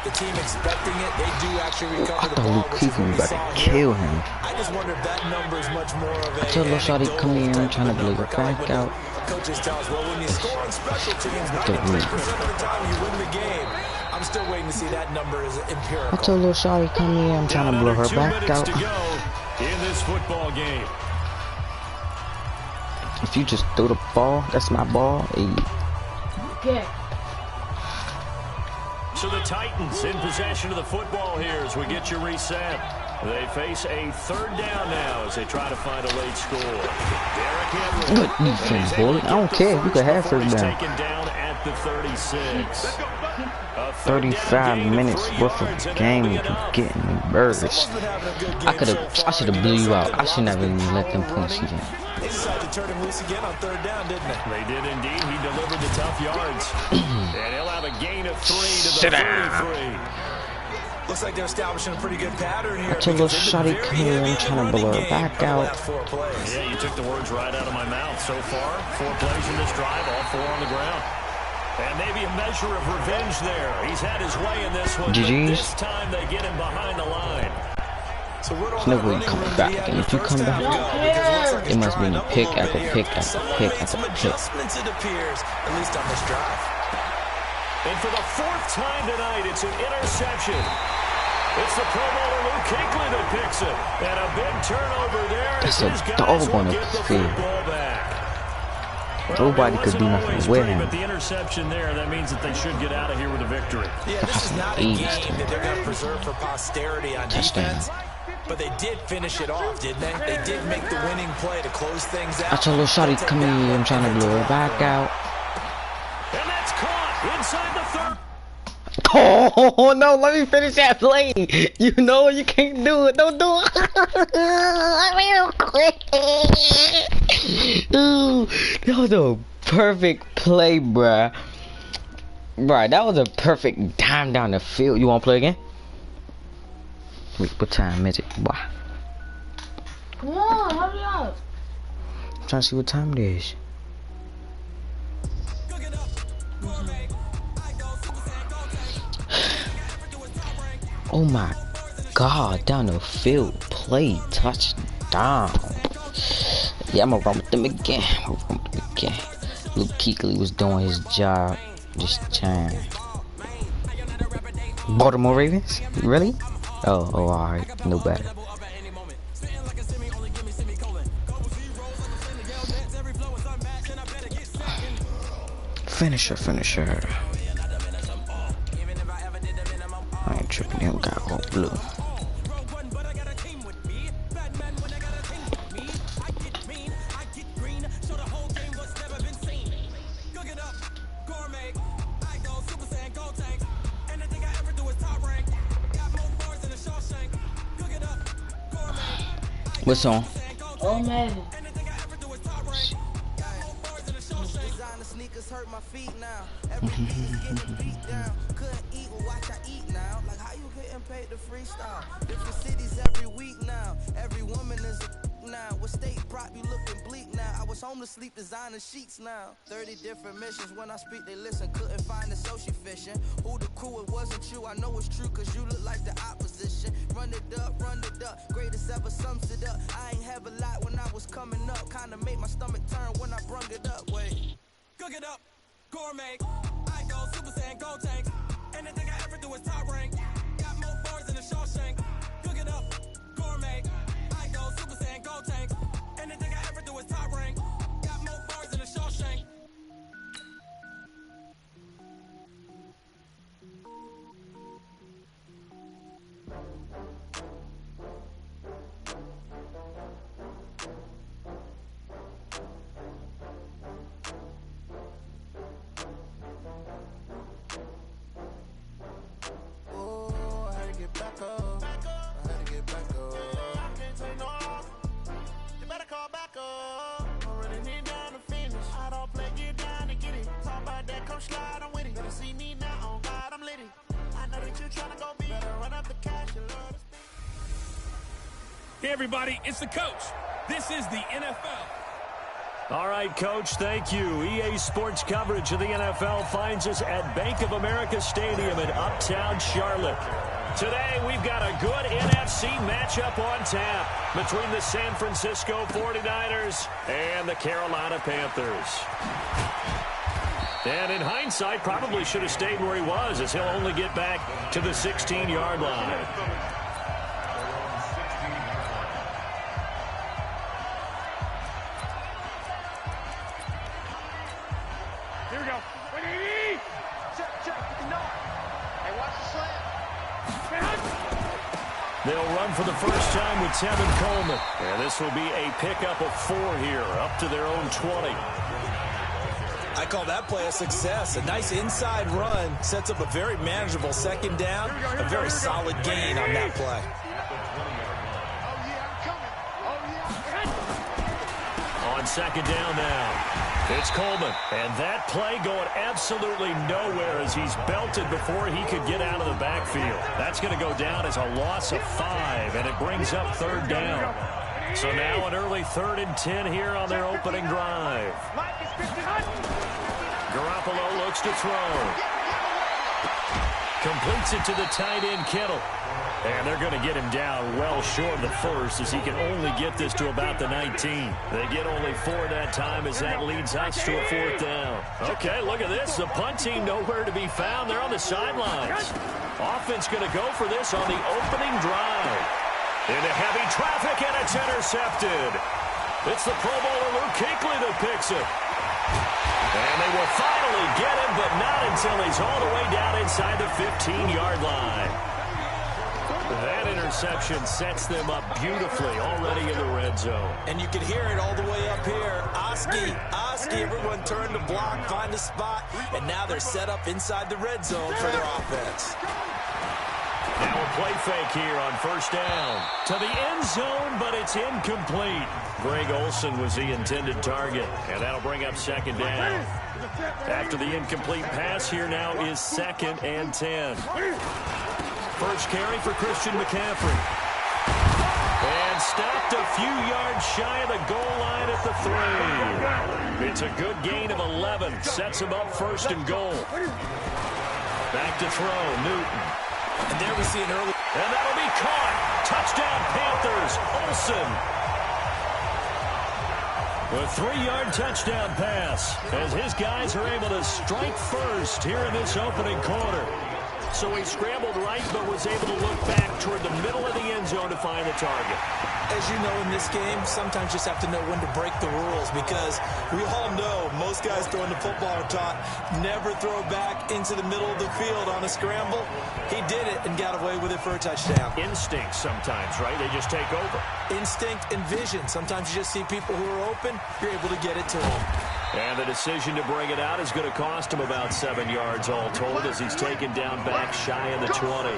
the team expecting it, they do actually recover the ball. Luke Kuechly was about to kill him. I just wonder if that number is much more of a... I told Shawty, come here, I'm trying to blow your back out. Coaches tell us, well, when you score on special teams, 96% of the time you win the game. I'm still waiting to see that number is empirical. I told little Shawty, come here, I'm trying to blow her back out. To go in this football game. If you just throw the ball, that's my ball. Hey. Okay. So the Titans in possession of the football here as we get you reset. They face a third down now as they try to find a late score. Derrick Henry. Good defense, boy. I don't care. You can have first down. Taken down at the 36. 35 minutes worth of game you getting the birds. I should have blew you out. I should never even let them points again. They decided to turn him loose again on third down, didn't they? They did indeed. He delivered the tough yards. And he'll have a gain of 3 to the 33. Looks like they're establishing a pretty good pattern here. I told little Shawty, come here, I'm trying to blow her back out. Yeah, you took the words right out of my mouth. So far, 4 plays in this drive, all 4 on the ground. And maybe a measure of revenge there. He's had his way in this one, but this time they get him behind the line. So there's no way you come back. And if you come back, it must be a pick after pick after pick after pick. It appears, at least on this drive. And for the 4th time tonight, it's an interception. It's the Pro Bowler Luke Kuechly that picks it. And a big turnover there. That's a dog on the field. Nobody could do nothing with him. But the interception there, that means that they should get out of here with a victory. Yeah, this is not a game that they're going to preserve for posterity on defense. But they did finish it off, didn't they? They did make the winning play to close things out. I told little Shawty, come here, I'm trying to blow her back out. And that's caught inside the 3rd. Oh no, let me finish that play. You know you can't do it. Don't do it. Real quick. Ooh, that was a perfect play, bruh. Bruh, that was a perfect dime down the field. You wanna play again? Wait, what time is it? Boy? Come on, hurry up. I'm trying to see what time it is. Oh my God, down the field, play, touchdown. Yeah, I'm gonna run with them again. Luke Kuechly was doing his job this time. Baltimore Ravens? Really? Oh, alright, no better. Finisher. I ain't tripping, him got all blue. What song? Oh, Madden. Freestyle, different cities every week now. Every woman is a now. What state prop you looking bleak now? I was home to sleep designing sheets now. 30 different missions. When I speak, they listen. Couldn't find it, so she fishing. Who the crew? It wasn't you. I know it's true, cause you look like the opposition. Run it up. Greatest ever sums it up. I ain't have a lot when I was coming up. Kinda made my stomach turn when I brung it up. Wait. Cook it up. Gourmet. I go Super Saiyan, go tank. Anything I ever do is top rank. Got more bars than a Shawshank. Cook it up, gourmet. I go Super Saiyan, go tank. Anything I ever do is top rank. Got more bars than a Shawshank. Hey everybody, it's the coach. This is the NFL. All right, Coach, thank you. EA Sports coverage of the NFL finds us at Bank of America Stadium in Uptown Charlotte. Today, we've got a good NFC matchup on tap between the San Francisco 49ers and the Carolina Panthers. And in hindsight, probably should have stayed where he was, as he'll only get back to the 16-yard line. Here we go. Check. Hey, watch the slant. They'll run for the first time with Tevin Coleman. And this will be a pickup of 4 here, up to their own 20. I call that play a success. A nice inside run sets up a very manageable second down. A very solid gain on that play. On second down now. It's Coleman, and that play going absolutely nowhere as he's belted before he could get out of the backfield. That's going to go down as a loss of 5, and it brings up third down. So now an early 3rd and 10 here on their opening drive. Garoppolo looks to throw. Completes it to the tight end, Kittle. And they're going to get him down well short of the first, as he can only get this to about the 19. They get only 4 that time, as that leads us to a 4th down. Okay, look at this. The punt team nowhere to be found. They're on the sidelines. Offense going to go for this on the opening drive. Into heavy traffic, and it's intercepted. It's the Pro Bowler Luke Kuechly that picks it. And they will finally get him, but not until he's all the way down inside the 15-yard line. That interception sets them up beautifully already in the red zone. And you can hear it all the way up here. Oski, everyone turned to block, find a spot, and now they're set up inside the red zone for their offense. Now a play fake here on first down. To the end zone, but it's incomplete. Greg Olsen was the intended target, and that'll bring up second down. After the incomplete pass, here now is 2nd and 10. First carry for Christian McCaffrey. And stopped a few yards shy of the goal line at the 3. It's a good gain of 11. Sets him up 1st and goal. Back to throw, Newton. And there we see an early... And that'll be caught. Touchdown, Panthers. Olsen. A 3-yard touchdown pass, as his guys are able to strike first here in this opening quarter. So he scrambled right, but was able to look back toward the middle of the end zone to find the target. As you know, in this game, sometimes you just have to know when to break the rules, because we all know most guys throwing the football are taught never throw back into the middle of the field on a scramble. He did it and got away with it for a touchdown. Instinct sometimes, right? They just take over. Instinct and vision. Sometimes you just see people who are open, you're able to get it to them. And the decision to bring it out is going to cost him about 7 yards all told, as he's taken down back shy of the 20.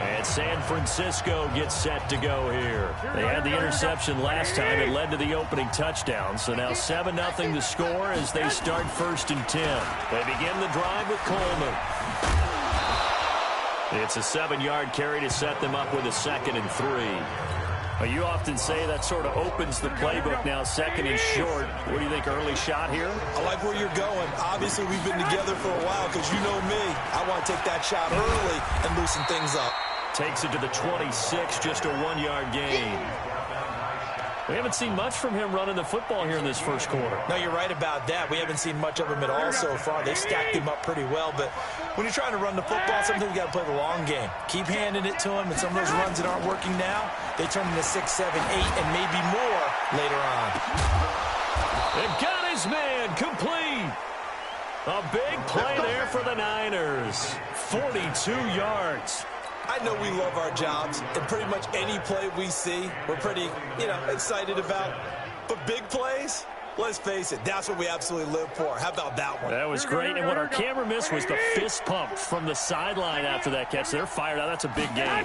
And San Francisco gets set to go here. They had the interception last time. It led to the opening touchdown. So now 7-0 the score as they start 1st and 10. They begin the drive with Coleman. It's a 7-yard carry to set them up with a 2nd and 3. Well, you often say that sort of opens the playbook now, 2nd and short. What do you think, early shot here? I like where you're going. Obviously, we've been together for a while, because you know me. I want to take that shot early and loosen things up. Takes it to the 26, just a 1-yard gain. We haven't seen much from him running the football here in this first quarter. No, you're right about that. We haven't seen much of him at all so far. They stacked him up pretty well, but when you're trying to run the football, sometimes you got to play the long game. Keep handing it to him, and some of those runs that aren't working now, they turn into 6, 7, 8, and maybe more later on. They've got his man complete. A big play there for the Niners. 42 yards. I know we love our jobs, and pretty much any play we see, we're pretty, excited about. But big plays, let's face it, that's what we absolutely live for. How about that one? That was great, and what our camera missed was the fist pump from the sideline after that catch. They're fired out. That's a big game.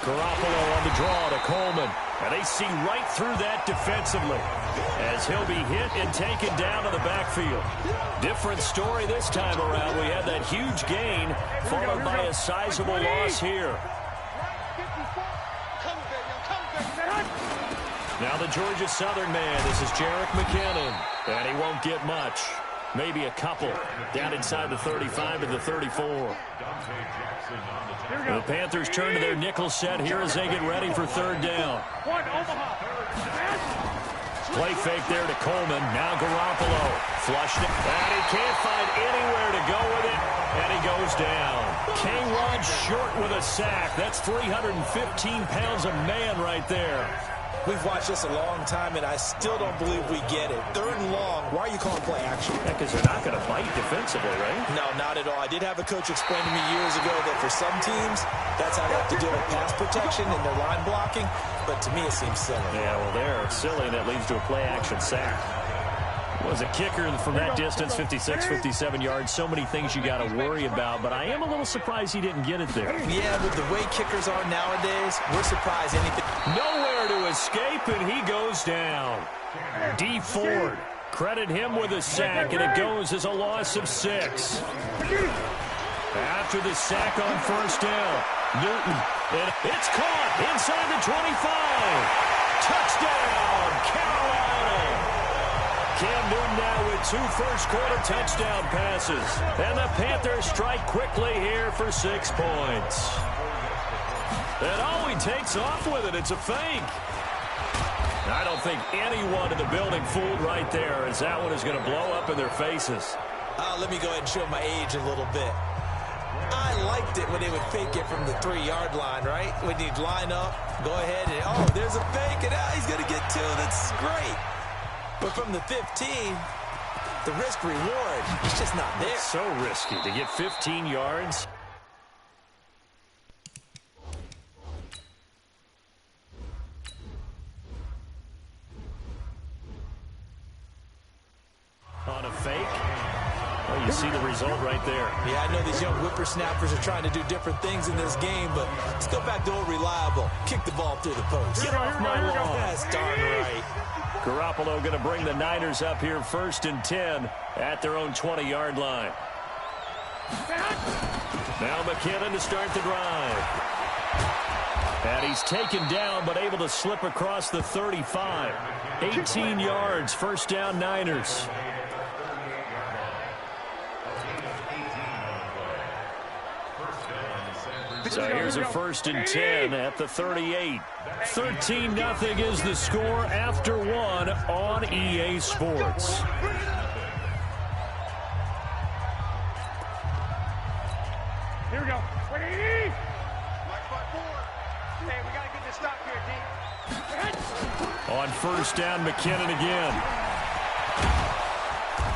Garoppolo on the draw to Coleman, and they see right through that defensively as he'll be hit and taken down to the backfield. Different story this time around. We had that huge gain followed by a sizable loss here. Now the Georgia Southern man. This is Jerick McKinnon. And he won't get much. Maybe a couple. Down inside the 35 to the 34. The Panthers turn to their nickel set here as they get ready for third down. Play fake there to Coleman. Now Garoppolo. Flushed it. And he can't find anywhere to go with it. And he goes down. K-Rod short with a sack. That's 315 pounds of man right there. We've watched this a long time, and I still don't believe we get it. Third and long. Why are you calling play action? Yeah, because they're not going to bite defensively, right? No, not at all. I did have a coach explain to me years ago that for some teams, that's how they have to deal with pass protection and their line blocking. But to me, it seems silly. Yeah, well, they're silly, and that leads to a play action sack. Was a kicker from that distance, 56, 57 yards. So many things you got to worry about, but I am a little surprised he didn't get it there. Yeah, with the way kickers are nowadays, we're surprised anything. Nowhere to escape, and he goes down. D. Ford, credit him with a sack, and it goes as a loss of 6. After the sack on first down, Newton, and it's caught inside the 25. Touchdown, Carolina. Cam Newton now with 2 first-quarter touchdown passes. And the Panthers strike quickly here for 6 points. And oh, he takes off with it. It's a fake. I don't think anyone in the building fooled right there, as that one is going to blow up in their faces. Let me go ahead and show my age a little bit. I liked it when they would fake it from the 3-yard line, right? When you'd line up, go ahead, and oh, there's a fake, and now he's going to get 2. That's great. But from the 15, the risk-reward, it's just not there. It's so risky to get 15 yards. On a fake. Well, you see the result right there. Yeah, I know these young whippersnappers are trying to do different things in this game, but let's go back to old reliable. Kick the ball through the post. Get off my lawn. That's darn right. Garoppolo going to bring the Niners up here 1st and 10 at their own 20-yard line. Now McKinnon to start the drive. And he's taken down but able to slip across the 35. 18 yards, first down Niners. So here's a 1st and 10 at the 38. 13-0 is the score after 1 on EA Sports. Here we go. Hey, we got to get this stop here, team. On first down, McKinnon again.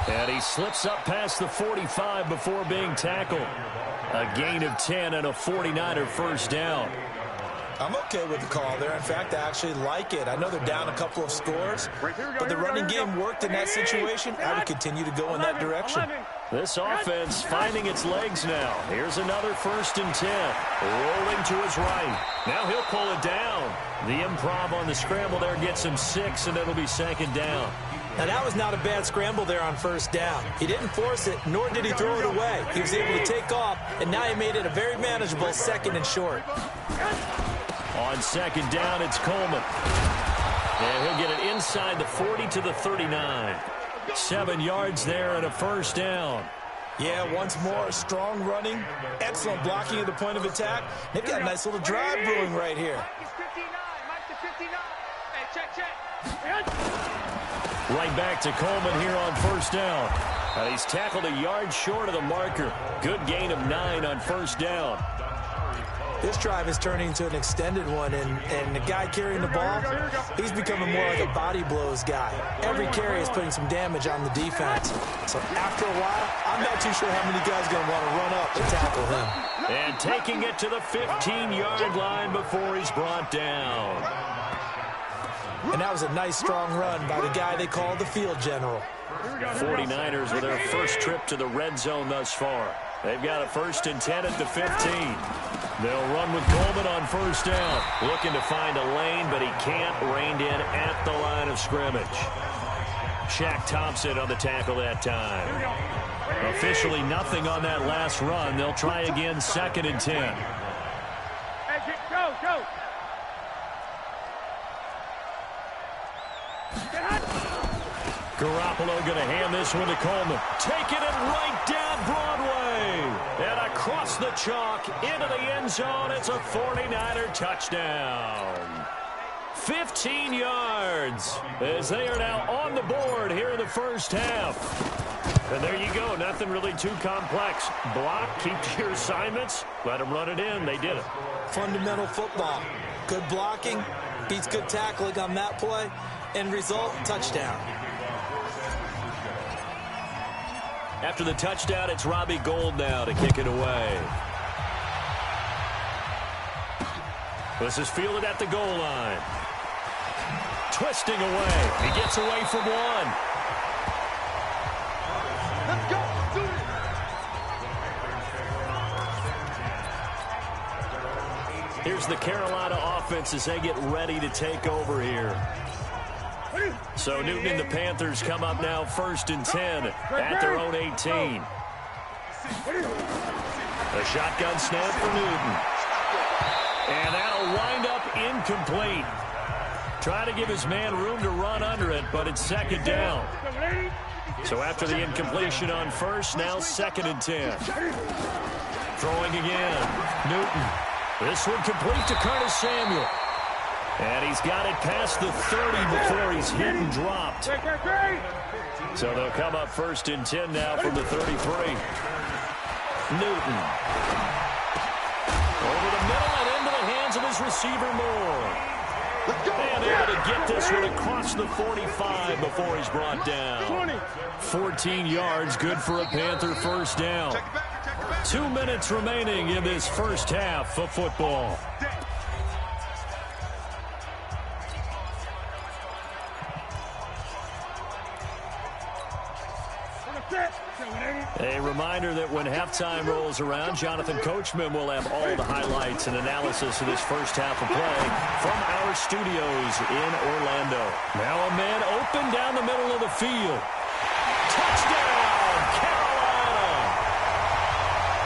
And he slips up past the 45 before being tackled. A gain of 10 and a 49er first down. I'm okay with the call there. In fact, I actually like it. I know they're down a couple of scores, but the running game worked in that situation. I would continue to go in that direction. This offense finding its legs now. Here's another 1st and 10. Rolling to his right. Now he'll pull it down. The improv on the scramble there gets him 6, and it'll be 2nd down. Now, that was not a bad scramble there on first down. He didn't force it, nor did he throw it away. He was able to take off, and now he made it a very manageable 2nd and short. On 2nd down, it's Coleman. And he'll get it inside the 40 to the 39. 7 yards there and a first down. Yeah, once more, strong running, excellent blocking at the point of attack. They've got a nice little drive brewing right here. Right back to Coleman here on first down. He's tackled a yard short of the marker. Good gain of 9 on first down. This drive is turning into an extended one, and the guy carrying the ball, he's becoming more like a body blows guy. Every carry is putting some damage on the defense. So after a while, I'm not too sure how many guys are going to want to run up and tackle him. And taking it to the 15-yard line before he's brought down. And that was a nice, strong run by the guy they call the field general. 49ers with their first trip to the red zone thus far. They've got a 1st and 10 at the 15. They'll run with Coleman on first down. Looking to find a lane, but he can't. Reined in at the line of scrimmage. Shaq Thompson on the tackle that time. Officially nothing on that last run. They'll try again 2nd and 10. Go, go. Garoppolo going to hand this one to Coleman. Taking it right down Broadway. And across the chalk into the end zone. It's a 49er touchdown. 15 yards as they are now on the board here in the first half. And there you go. Nothing really too complex. Block, keep to your assignments, let them run it in. They did it. Fundamental football. Good blocking beats good tackling on that play. End result, touchdown. After the touchdown, it's Robbie Gould now to kick it away. This is fielded at the goal line. Twisting away. He gets away from one. Let's go. Do it. Here's the Carolina offense as they get ready to take over here. So Newton and the Panthers come up now 1st and 10 at their own 18. A shotgun snap for Newton. And that'll wind up incomplete. Try to give his man room to run under it, but it's 2nd down. So after the incompletion on 1st, now 2nd and 10. Throwing again. Newton. This one complete to Curtis Samuel. And he's got it past the 30 before he's hit and dropped. So they'll come up 1st and 10 now from the 33. Newton. Over the middle and into the hands of his receiver Moore. And able to get this one across the 45 before he's brought down. 14 yards, good for a Panther first down. 2 minutes remaining in this first half of football. A reminder that when halftime rolls around, Jonathan Coachman will have all the highlights and analysis of this first half of play from our studios in Orlando. Now a man open down the middle of the field. Touchdown, Carolina!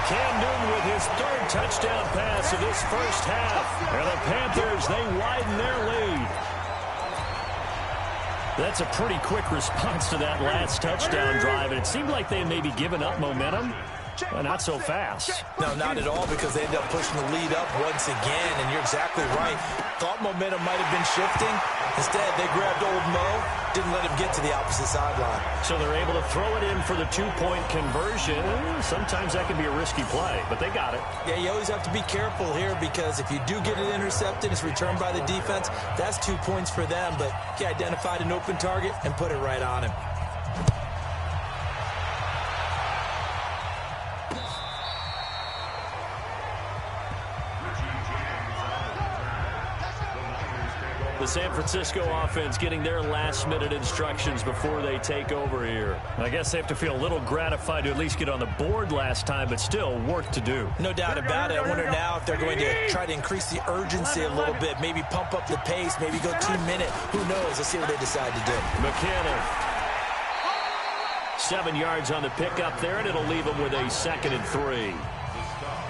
Cam Newton with his 3rd touchdown pass of this first half. And the Panthers, they widen their lead. That's a pretty quick response to that last touchdown drive, and it seemed like they had maybe given up momentum. Well, not so fast. No, not at all, because they ended up pushing the lead up once again, and you're exactly right. Thought momentum might have been shifting. Instead, they grabbed old Mo, didn't let him get to the opposite sideline. So they're able to throw it in for the 2-point conversion. Sometimes that can be a risky play, but they got it. Yeah, you always have to be careful here, because if you do get it intercepted, it's returned by the defense. That's 2 points for them, but he identified an open target and put it right on him. The San Francisco offense getting their last-minute instructions before they take over here. I guess they have to feel a little gratified to at least get on the board last time, but still work to do. No doubt about it. I wonder now if they're going to try to increase the urgency a little bit, maybe pump up the pace, maybe go 2-minute. Who knows? Let's see what they decide to do. McKinnon. 7 yards on the pickup there, and it'll leave them with a 2nd and 3.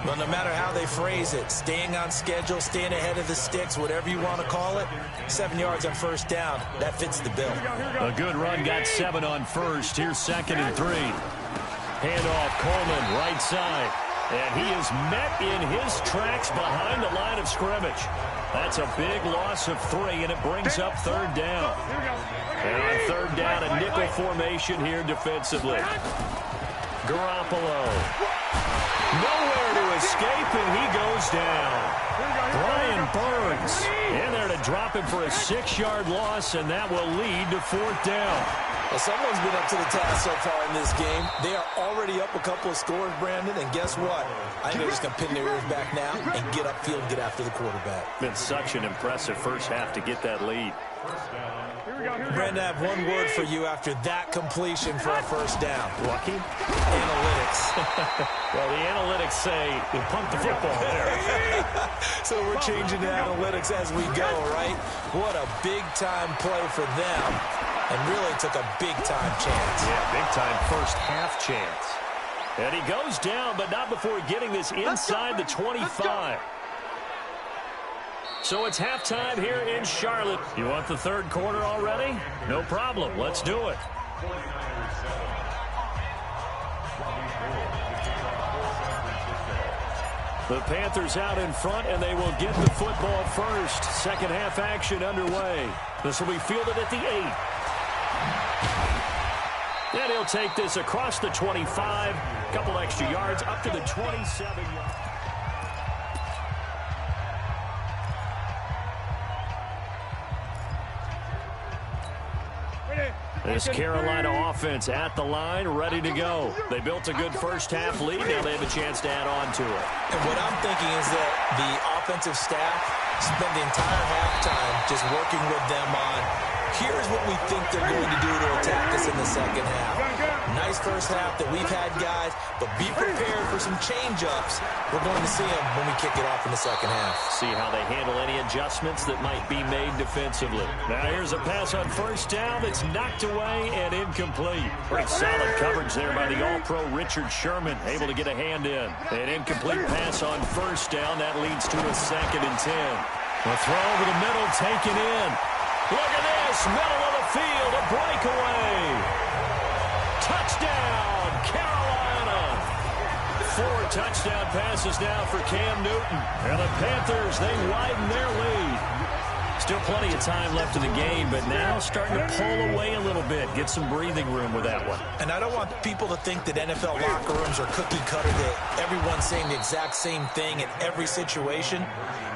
Well, no matter how they phrase it, staying on schedule, staying ahead of the sticks, whatever you want to call it, 7 yards on first down, that fits the bill. A good run, got 7 on first. Here's 2nd and 3. Handoff, Coleman, right side. And he is met in his tracks behind the line of scrimmage. That's a big loss of 3, and it brings up 3rd down. And on 3rd down, a nickel formation here defensively. Garoppolo. Nowhere to escape, and he goes down. Brian Burns in there to drop him for a 6-yard loss, and that will lead to 4th down. Well, someone's been up to the task so far in this game. They are already up a couple of scores, Brandon, and guess what? I think they're just going to pin their ears back now and get upfield and get after the quarterback. Been such an impressive first half to get that lead. Brandon, I have one word for you after that completion for a first down. Lucky? Analytics. Well, the analytics say you pump the football there. So we're changing the analytics as we go, right? What a big-time play for them, and really took a big-time chance. Yeah, big-time first half chance. And he goes down, but not before getting this inside the 25. So it's halftime here in Charlotte. You want the third quarter already? No problem. Let's do it. The Panthers out in front, and they will get the football first. Second half action underway. This will be fielded at the 8. And he'll take this across the 25. A couple extra yards up to the 27. This Carolina offense at the line, ready to go. They built a good first-half lead. Now they have a chance to add on to it. And what I'm thinking is that the offensive staff spent the entire halftime just working with them on, here's what we think they're going to do to attack us in the second half. Nice first half that we've had, guys, but be prepared for some change-ups. We're going to see them when we kick it off in the second half. See how they handle any adjustments that might be made defensively. Now here's a pass on first down that's knocked away and incomplete. Pretty solid coverage there by the All-Pro Richard Sherman, able to get a hand in. An incomplete pass on first down. That leads to a 2nd and 10. A throw over the middle, taken in. Look at this, middle of the field, a breakaway. Touchdown, Carolina. 4 touchdown passes now for Cam Newton. And the Panthers, they widen their lead. Still plenty of time left in the game, but now starting to pull away a little bit. Get some breathing room with that one. And I don't want people to think that NFL locker rooms are cookie cutter, that everyone's saying the exact same thing in every situation.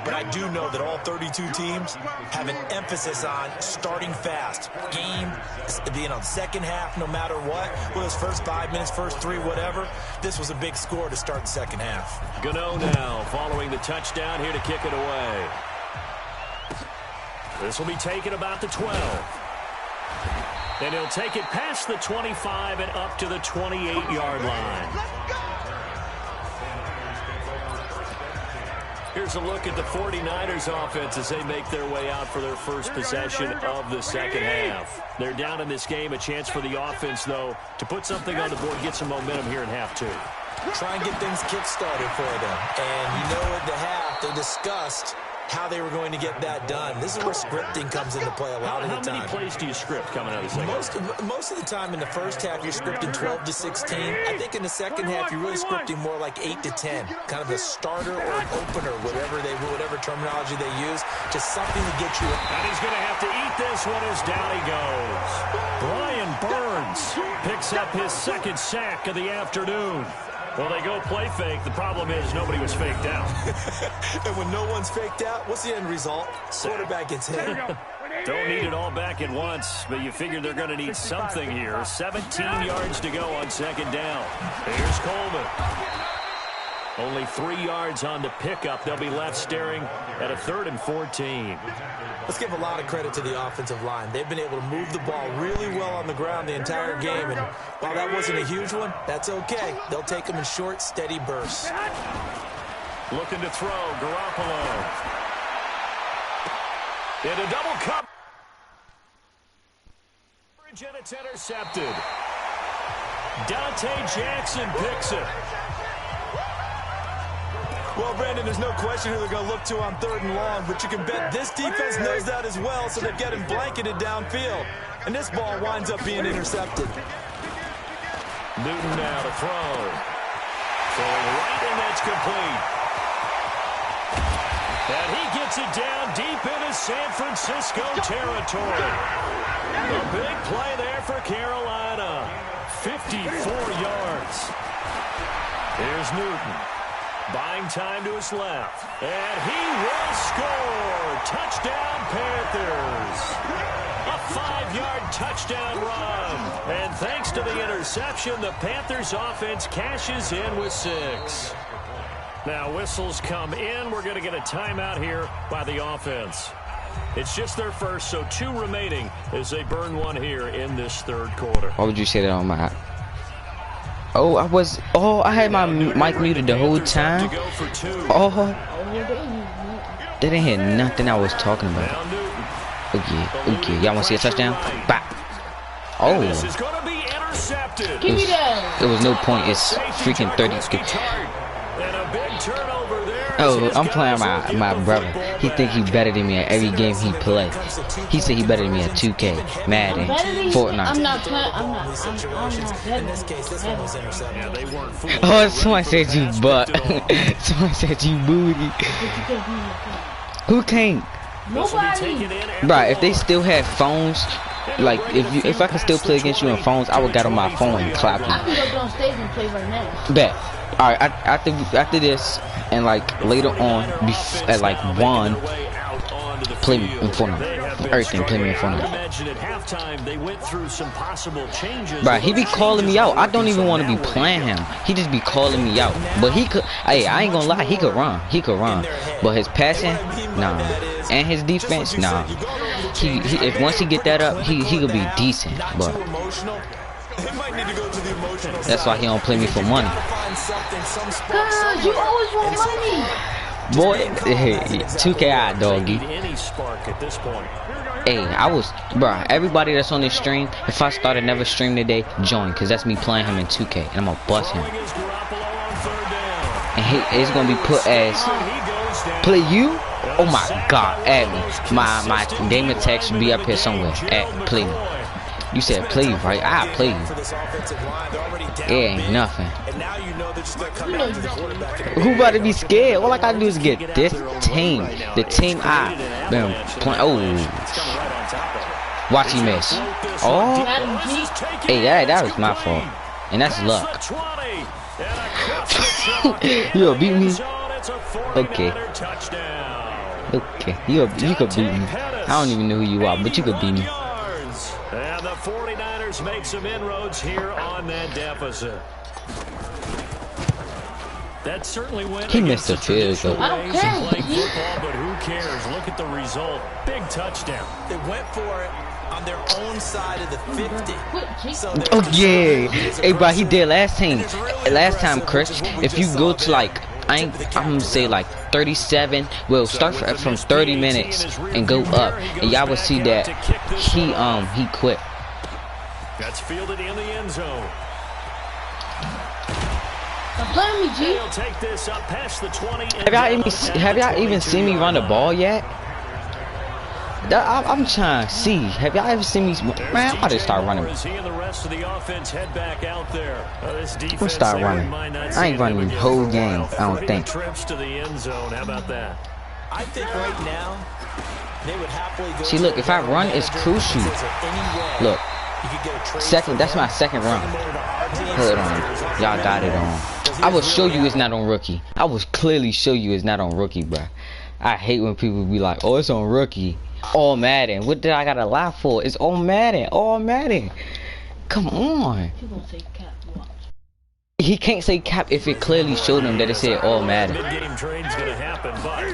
But I do know that all 32 teams have an emphasis on starting fast. Game, second half, no matter what. Whether it's first 5 minutes, first 3, whatever. This was a big score to start the second half. Gano now following the touchdown here to kick it away. This will be taken about the 12. And he'll take it past the 25 and up to the 28-yard line. Here's a look at the 49ers offense as they make their way out for their first possession of the second half. They're down in this game. A chance for the offense, though, to put something on the board, get some momentum here in half 2. Try and get things kick-started for them. And you know, at the half, they discussed how they were going to get that done. This is where scripting comes into play a lot of the time. How many plays do you script coming out of the second? Most of the time in the first half, you're scripting 12 to 16. I think in the second half, you're really scripting more like 8 to 10. Kind of a starter or an opener, whatever terminology they use. Just something to get you. And he's going to have to eat this one as down he goes. Brian Burns picks up his 2nd sack of the afternoon. Well, they go play fake. The problem is nobody was faked out. And when no one's faked out, what's the end result? Quarterback gets hit. Don't need it all back at once, but you figure they're going to need something here. 17 yards to go on second down. Here's Coleman. Only 3 yards on the pickup. They'll be left staring at a 3rd and 14. Let's give a lot of credit to the offensive line. They've been able to move the ball really well on the ground the entire game. And while that wasn't a huge one, that's okay. They'll take them in short, steady bursts. Looking to throw, Garoppolo. In a double coverage, and it's intercepted. Dante Jackson picks it. Well, Brandon, there's no question who they're going to look to on 3rd and long, but you can bet this defense knows that as well, so they're getting blanketed downfield. And this ball winds up being intercepted. Newton now to throw. Throwing right, and that's complete. And he gets it down deep into San Francisco territory. A big play there for Carolina. 54 yards. Here's Newton. Buying time to his left. And he will score. Touchdown, Panthers. A 5-yard touchdown run. And thanks to the interception, the Panthers offense cashes in with 6. Now whistles come in. We're going to get a timeout here by the offense. It's just their first, so 2 remaining as they burn one here in this 3rd quarter. Why would you say that on my... I had my mic muted the whole time. They didn't hear nothing I was talking about. Okay. Y'all want to see a touchdown? Bop. Oh. Give me that. It was no point. It's freaking 30. And a big turnover there Oh, I'm playing my brother. He think he better than me at every game he play. He said he better than me at 2K, Madden, Fortnite. I'm not better. Yeah, they weren't fooled. Oh, someone said you butt. Someone said you booty. Who can't? Nobody. Bruh, if they still had phones, like if I could still play against you on phones, I would got on my phone and clap you. I can go down stage and play right now. Bet. All right, after this and like later on, at like 1, play me in Fortnite. Everything, play me in Fortnite. Bruh, he be calling me out. I don't even want to be playing him. He just be calling me out. But he could. Hey, I ain't gonna lie. He could run. He could run. But his passing, nah. And his defense, nah. He if once he get that up, he could be decent. But that's why he don't play me for money. God, you always want money. Boy, 2K out, doggy. Hey, bruh, everybody that's on this stream, if I start another stream today, join, because that's me playing him in 2K, and I'm going to bust him. And it's going to be put as, play you? Oh my god, add me. My game attack should be up here somewhere. Play me. You said play you, right? I play you. It ain't nothing. Who about to be scared? All I gotta do is get this team. The team I been playing. Oh, watch he miss. Oh, hey, that was my fault, and that's luck. You beat me. Okay. Okay, you could beat me. I don't even know who you are, but you could beat me. And the 49ers make some inroads here on that deficit. That certainly went. He missed the field goal. I don't care. Football, but who cares? Look at the result. Big touchdown. They went for it on their own side of the 50. Oh yeah. Hey, bro, he did last time. Last time, Chris. If you go to like, I'm gonna say like 37. Well, start from 30 minutes and go up, and y'all will see that he quit. That's fielded in the end zone. Play me, G. They'll take this up past the 20. Have y'all even seen me run the ball yet? I'm trying to see. Have y'all ever seen me? Man, I'm about to start running. I'm gonna start running. I ain't running the whole game, I don't think. Trips to the end zone. How about that? I think right now they would happily go. See, look, if I run, it's crucial. Look, second. That's my second run. Hold on, y'all got it on. I will show you it's not on rookie. I will clearly show you it's not on rookie, bruh. I hate when people be like, "Oh, it's on rookie." All Madden. What did I gotta lie for? It's all Madden. All Madden. Come on. He can't say cap if it clearly showed him that it said all Madden. Mid-game trade's gonna happen, but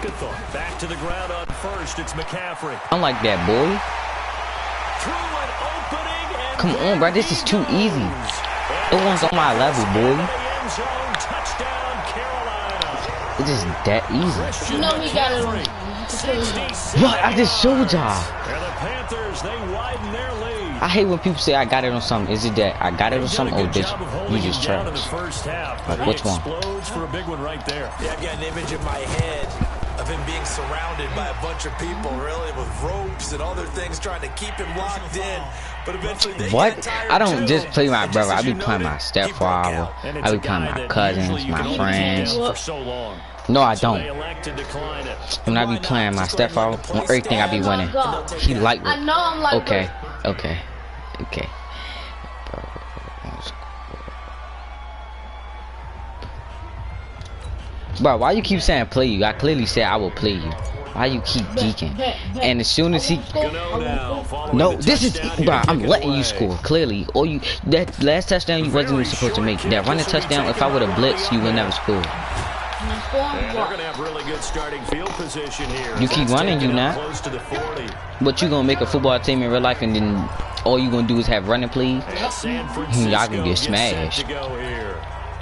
good thought. Back to the ground on first. It's McCaffrey. I'm like that, boy. Come on, bro. This is too easy. It one's on my level, boy. It's just that easy. You know he got it on. What? I just showed y'all. I hate when people say I got it on something. Is it that I got it on something, or did you just trash? Like, which one? For a big one right there. Yeah, I've got an image in my head of him being surrounded by a bunch of people, really, with ropes and other things trying to keep him locked in. But eventually they what? I don't just play my brother. I be playing my stepfather. I be playing my cousins, my friends. No, I don't. When I be playing my stepfather, on everything I be winning. He like me. Okay. Bro, why you keep saying play you? I clearly said I will play you. Why you keep geeking? And as soon as he, no, this is, bro, I'm letting you score. Clearly, or you, that last touchdown you wasn't even supposed to make. That running touchdown, if I would have blitzed, you would never score. You keep running, you not. But you gonna make a football team in real life, and then all you gonna do is have running plays. Y'all can get smashed.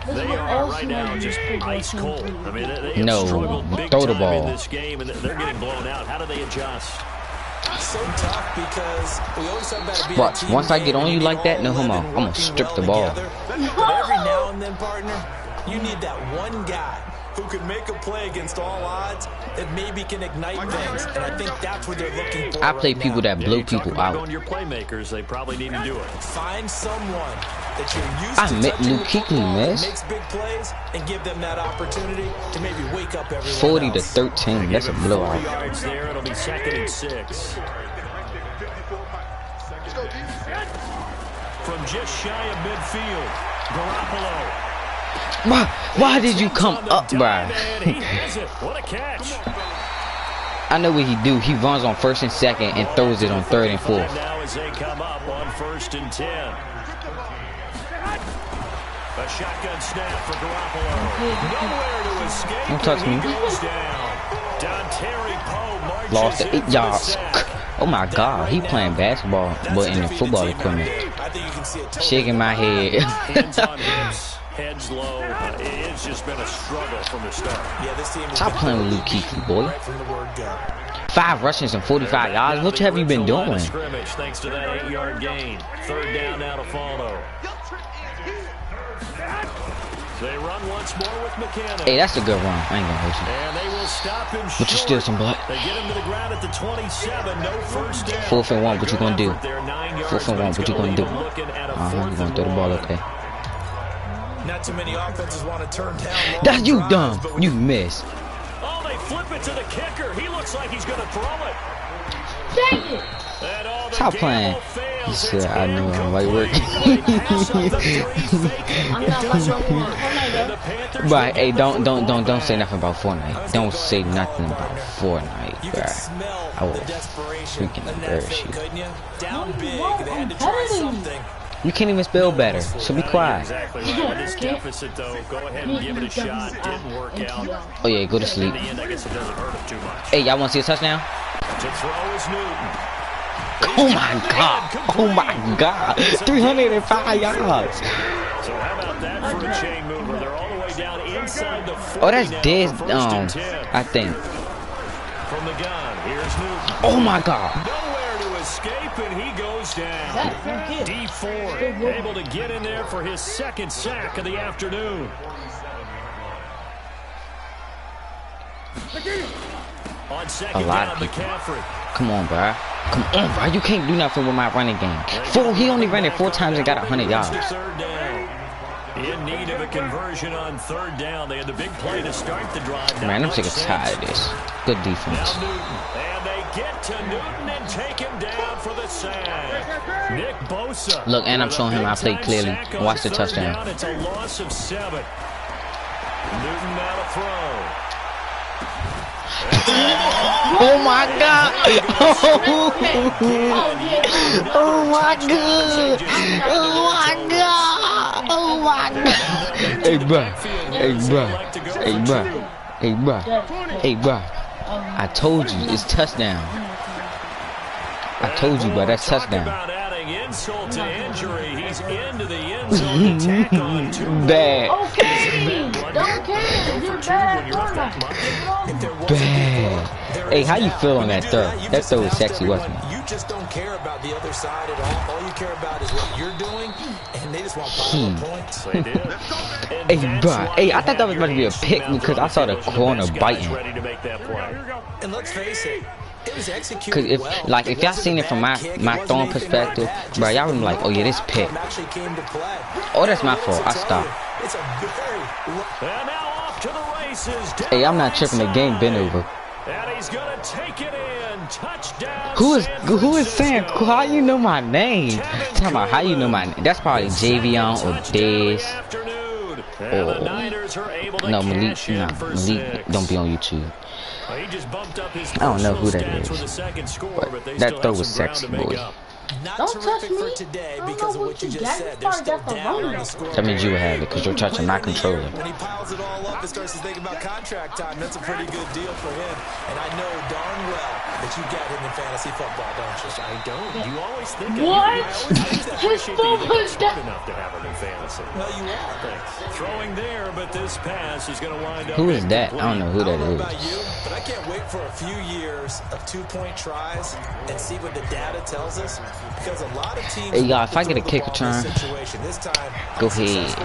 They are right now just ice cold. I mean, they no, throw the ball. In this game, and they're getting blown out. How do they adjust? So tough because we always talk about being but once I get on you like that, no homo, I'm gonna strip the ball. But every now and then, partner, you need that one guy who can make a play against all odds that maybe can ignite things. And I think that's what they're looking for. I play right people now. that blow people out. On your playmakers, they probably need to do it. Find someone that you're used I to met touching Luke the Kuechly, football man. that makes big plays and give them that opportunity to maybe wake up everyone 40 to else. 13. That's a blowout. Yards there. It'll be 2nd and 6. From just shy of midfield, Garoppolo. Why did you come up, bruh? He has it. What a catch. I know what he do. He runs on 1st and 2nd and throws it on 3rd and 4th. Now as they come up on 1st and 10. A shotgun snap for Garoppolo. Nowhere to escape. Don't touch me. Goes down. Dontari Poe marches Lost the 8 in for yards. sack. Oh my God, he playing basketball, but in the football equipment. Shaking my head. Hands on hips, heads low. It's just been a struggle from the start. Yeah, this team Stop playing with Luke Kuechly, boy. right from the word go. 5 rushes and 45 yards. What have you been doing? Scrimmage thanks to that 8-yard gain. 3rd down now to follow. They run once more with McKinnon. Hey, that's a good run. I ain't gonna hold you. And they will stop him But you still short. some blood. They get him to the ground at the 27. No first down. 4th and 1. What you gonna do? They're 9 yards, 4th and 1. What you gonna do? looking at a You gonna throw the ball? Okay. Not too many offenses want to turn down long That's you drives, dumb. but when You miss. Oh, they flip it to the kicker. He looks like he's going to throw it. Dang it! And all the Stop playing. gamble fails. He said, It's I know I'm right work. I'm not watching Fortnite though. But hey, don't say nothing about Fortnite. Don't say nothing about Fortnite, you could bruh. smell I will the desperation freaking in that embarrass fit, you. couldn't you? Down big, What? they had to I'm try petting. something. You can't even spell better, so be quiet. Exactly right. With this deficit, though, go ahead and give it a shot. Didn't work out. Oh yeah, go to sleep. In the end, I guess it doesn't hurt him too much. Hey, y'all want to see a touchdown? To throw is Newton. Oh my God! Oh my God! 305 yards. So how about that for a chain mover? They're all the way down inside the 40 Oh, that's now dead. for 1st and 10. I think. From the gun, here's Newton. Oh my God! Nowhere to escape, and he goes down. D4 able to get in there for his 2nd sack of the afternoon. On 2nd lot down, of people. McCaffrey. Come on, bruh. Come on, bruh. You can't do nothing with my running game. He only ran it 4 times and got 100 yards. 3rd down. In need of a conversion on 3rd down. They had the big play to start the drive. Man, I'm sick of tired of this. Good defense. Now Newton. And they get to Newton and take him down for the sack. Nick Bosa. Look, and I'm showing him I played clearly. Watch the touchdown. Down. It's a loss of 7. Newton now to throw. Oh my God! Oh my God! Oh my God! Oh my God! Hey, bruh. Hey, bruh. Hey, bruh. Hey, bruh. Hey, bruh. I told you, it's touchdown. I told you, but that's touchdown. About adding insult to injury. He's into the end zone to tack on 2 more. Bad. Okay, don't care. You're bad at Fortnite. Bad. Hey, how you feel on that throw? That throw was sexy, wasn't it? You just don't care about the other side at all. All you care about is what you're doing, and they just want final points. They did. Hey, bruh. Hey, I thought that was about to be a pick because I saw the corner biting. Ready to make that play. And let's face it, it was executed Cause if well. like if It y'all wasn't seen a it from bad my kick. It my wasn't throwing anything perspective, like that. bro, y'all Just would be like, oh yeah, this pick. actually came to play. Oh, that's my And fault. to I tell stopped. you, it's a very And now off to the races. Hey, I'm not tripping. The game been over. And he's gonna take it in. Touchdown. Who is saying? How you know my name? Talking about how you know my name? That's probably Javion or Dez. Or no, Malik. Nah, Malik don't be on YouTube. I don't know who that is. But that throw was sexy, boy. not Don't terrific touch me. for today I don't because know of what what you you just got. said. You They're probably still got the down on runner. the score. That means you would have it because you're touching my controller. When he piles it all up and starts to think about contract time, that's a pretty good deal for him. And I know darn well that you got him in fantasy football, don't you? I don't. You always think What? His foot was smart enough to have him in fantasy. Well, you are. Thanks. Throwing there, but this pass is going to wind up. Who is that? I don't know who that is. About you, but I can't wait for a few years of 2-point tries and see what the data tells us. Because a lot of teams. Hey, y'all, if I get a kick return, this time, go ahead.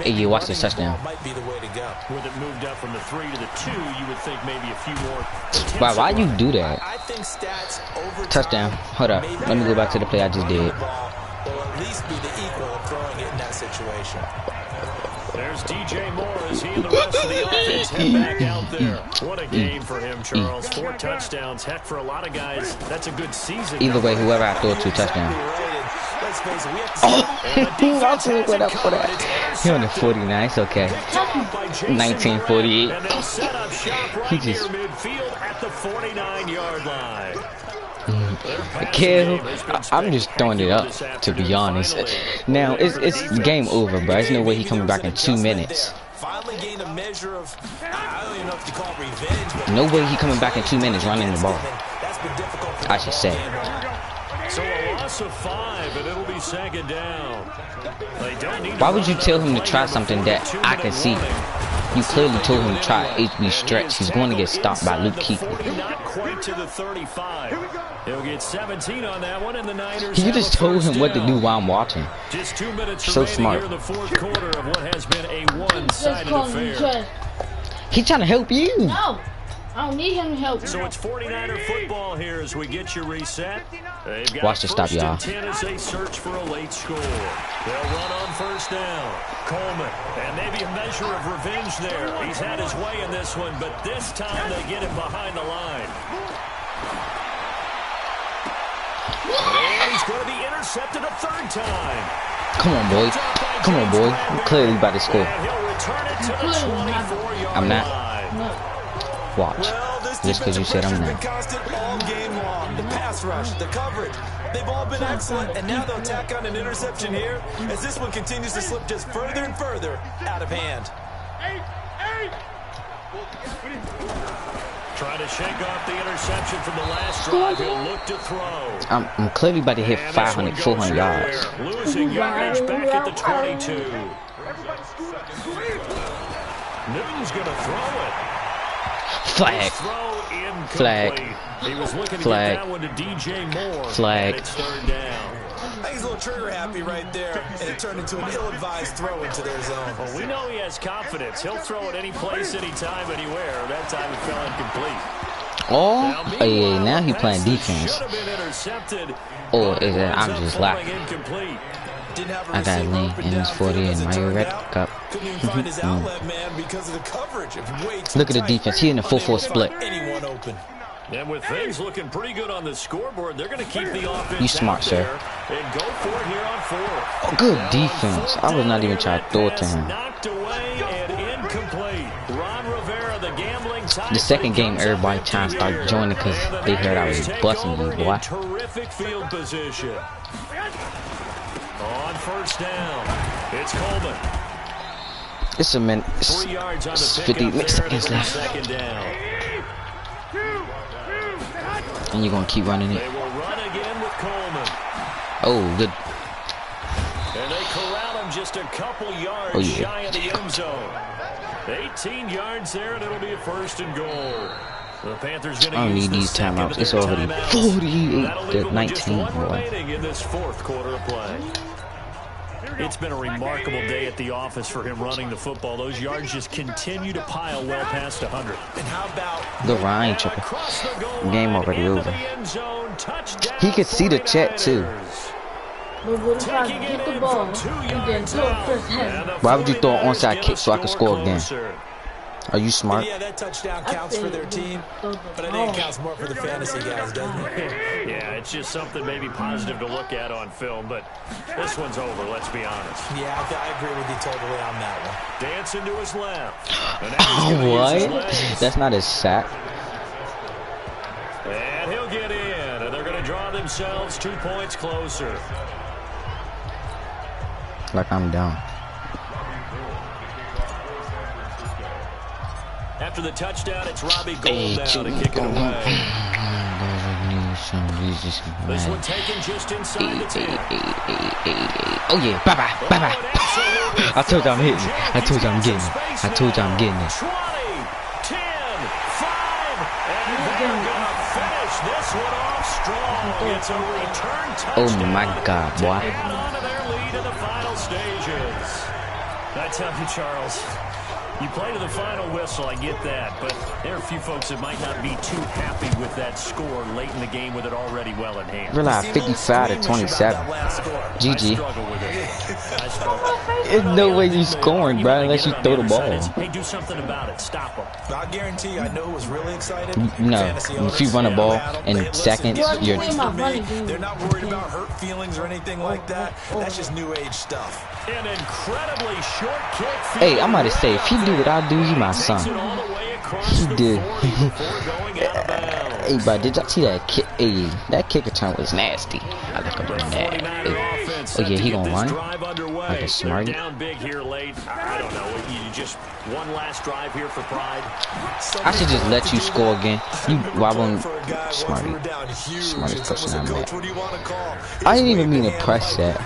Hey, you watch the touchdown. Might be the way to go. With it moved up from the 3 to the 2, you would think maybe a few more. Wow, why you do that? I think stats over Touchdown. Hold up. Let me go back to the play I just did. Will at least be the equal of throwing it in that situation. There's DJ Moore as he and the rest of the offense head back out there. What a game for him, Charles. 4 touchdowns. Heck, for a lot of guys, that's a good season. Either way, whoever I throw to touchdown. Oh, that's what went up for that. He on the 49. It's okay. 1948. And they'll set up shop right He just near midfield at the 49-yard line. Kill. I'm just throwing it up, to be honest. Now it's game over, bro. There's no way he coming back in 2 minutes. Finally gained a measure of, I don't even know if you call it revenge, but No way he coming back in 2 minutes running the ball. that's been difficult for I should say. So a loss of 5, and it'll be second down. They don't need. Why would you tell him to try something that I can see? You clearly told him to try HB stretch. He's going to get stopped by Luke Keekley. Not quite to the 35. He'll get 17 on that one, and the Niners. You just told him what to do while I'm watching. Just 2 minutes So remaining smart. here in the fourth quarter of what has been a one-sided affair. He's trying to help you. No, I don't need him to help. So it's 49er football here as we get you reset. They've got Watch the stop, y'all. 10 as they search for a late score. They'll run on first down. Coleman, and maybe a measure of revenge there. He's had his way in this one, but this time they get him behind the line. And he's going to be intercepted a 3rd time. Come on, boy. Come on, boy. You're clearly about to score. And he'll return it to the 24-yard I'm not. line. Watch. Just because you said I'm not. constant all game long. The pass rush, the coverage, they've all been excellent, and now they'll tack on an interception here as this one continues to slip just further and further out of hand. Trying to shake off the interception from the last drive. He'll look to throw. I'm clearly about to hit 500, 400 yards. Losing yardage back at the 22. Newton's going to throw it. Flag. Flag. He was looking to Flag. get that one to DJ Moore. Flag. And it's 3rd down. I think he's a little trigger happy right there, and it turned into an ill-advised throw into their zone. Well, we know he has confidence. He'll throw it any place, anytime, anywhere. That time it fell incomplete. Oh, yeah, now he playing defense. Or is it I'm just laughing? I got lean and it's 40 in my red cup. Look at the defense. He in the 4-4 split. And with things looking pretty good on the scoreboard, they're going to keep the offense. You smart, sir. And go for it here on 4th. Oh, good defense. I was not even trying to throw it to him. Knocked away and incomplete. Ron Rivera, the gambling The second game, everybody trying to start joining because they heard I was busting you, boy. Terrific field position. On first down, it's Coleman. It's a minute. 3 yards on the 50 pickup seconds there, left. second down. And you're going to keep running it. They will run again with Coleman. Oh, good. And they corral him just a couple yards shy of the end zone. 18 yards there, and it'll be a 1st and goal. The Panthers going to I don't need these timeouts. It's already 48-19. Boy. In this 4th quarter of play. It's been a remarkable day at the office for him running the football. Those yards just continue to pile well past 100. And how about the Ryan tripping? Game already over. He could see the check too. But what if I get the ball and then throw it first hand? Why would you throw an onside kick so I could score again? Are you smart? Yeah, that touchdown counts for their team, but I think it counts more for the fantasy guys, doesn't it? Yeah, it's just something maybe positive to look at on film, but this one's over, let's be honest. Yeah, I agree with you totally on that one. Dancing to his left. What? That's not a sack. And he'll get in, and they're going to draw themselves 2 points closer. Like I'm down. After the touchdown, it's Robbie Gould now to kick it away. This one taken just inside the 10. Oh yeah, bye-bye, bye-bye. I told you I'm hitting it. I told you I'm getting it. I told you I'm getting it. 20, 10, 5, and they're going to finish this one off strong. It's a return touchdown. Oh my God, boy. Taking on to their lead in the final stages. I tell you, Charles, you play to the final whistle, I get that, but there are a few folks that might not be too happy with that score late in the game with it already well in hand. Realize 55-27. GG. There's no way you scoring, bro, unless you throw the ball. Hey, do something about it. Stop them. I guarantee you, I know it was really excited. No, if you run a ball in seconds, you're... They're not worried about hurt feelings or anything like that. That's just new age stuff. An incredibly short kick. Hey, I'm about to say, if he do what I do, he my son. He did. Hey, bro, did y'all see that kick? Hey, that kick return was nasty. I like him doing that. Hey. Oh yeah, he gonna run like a smarty. Down big here late. I don't know. You just one last drive here for pride. I should just let you score again. You wobbling smarty. Smartest person I met. I didn't even mean to press that.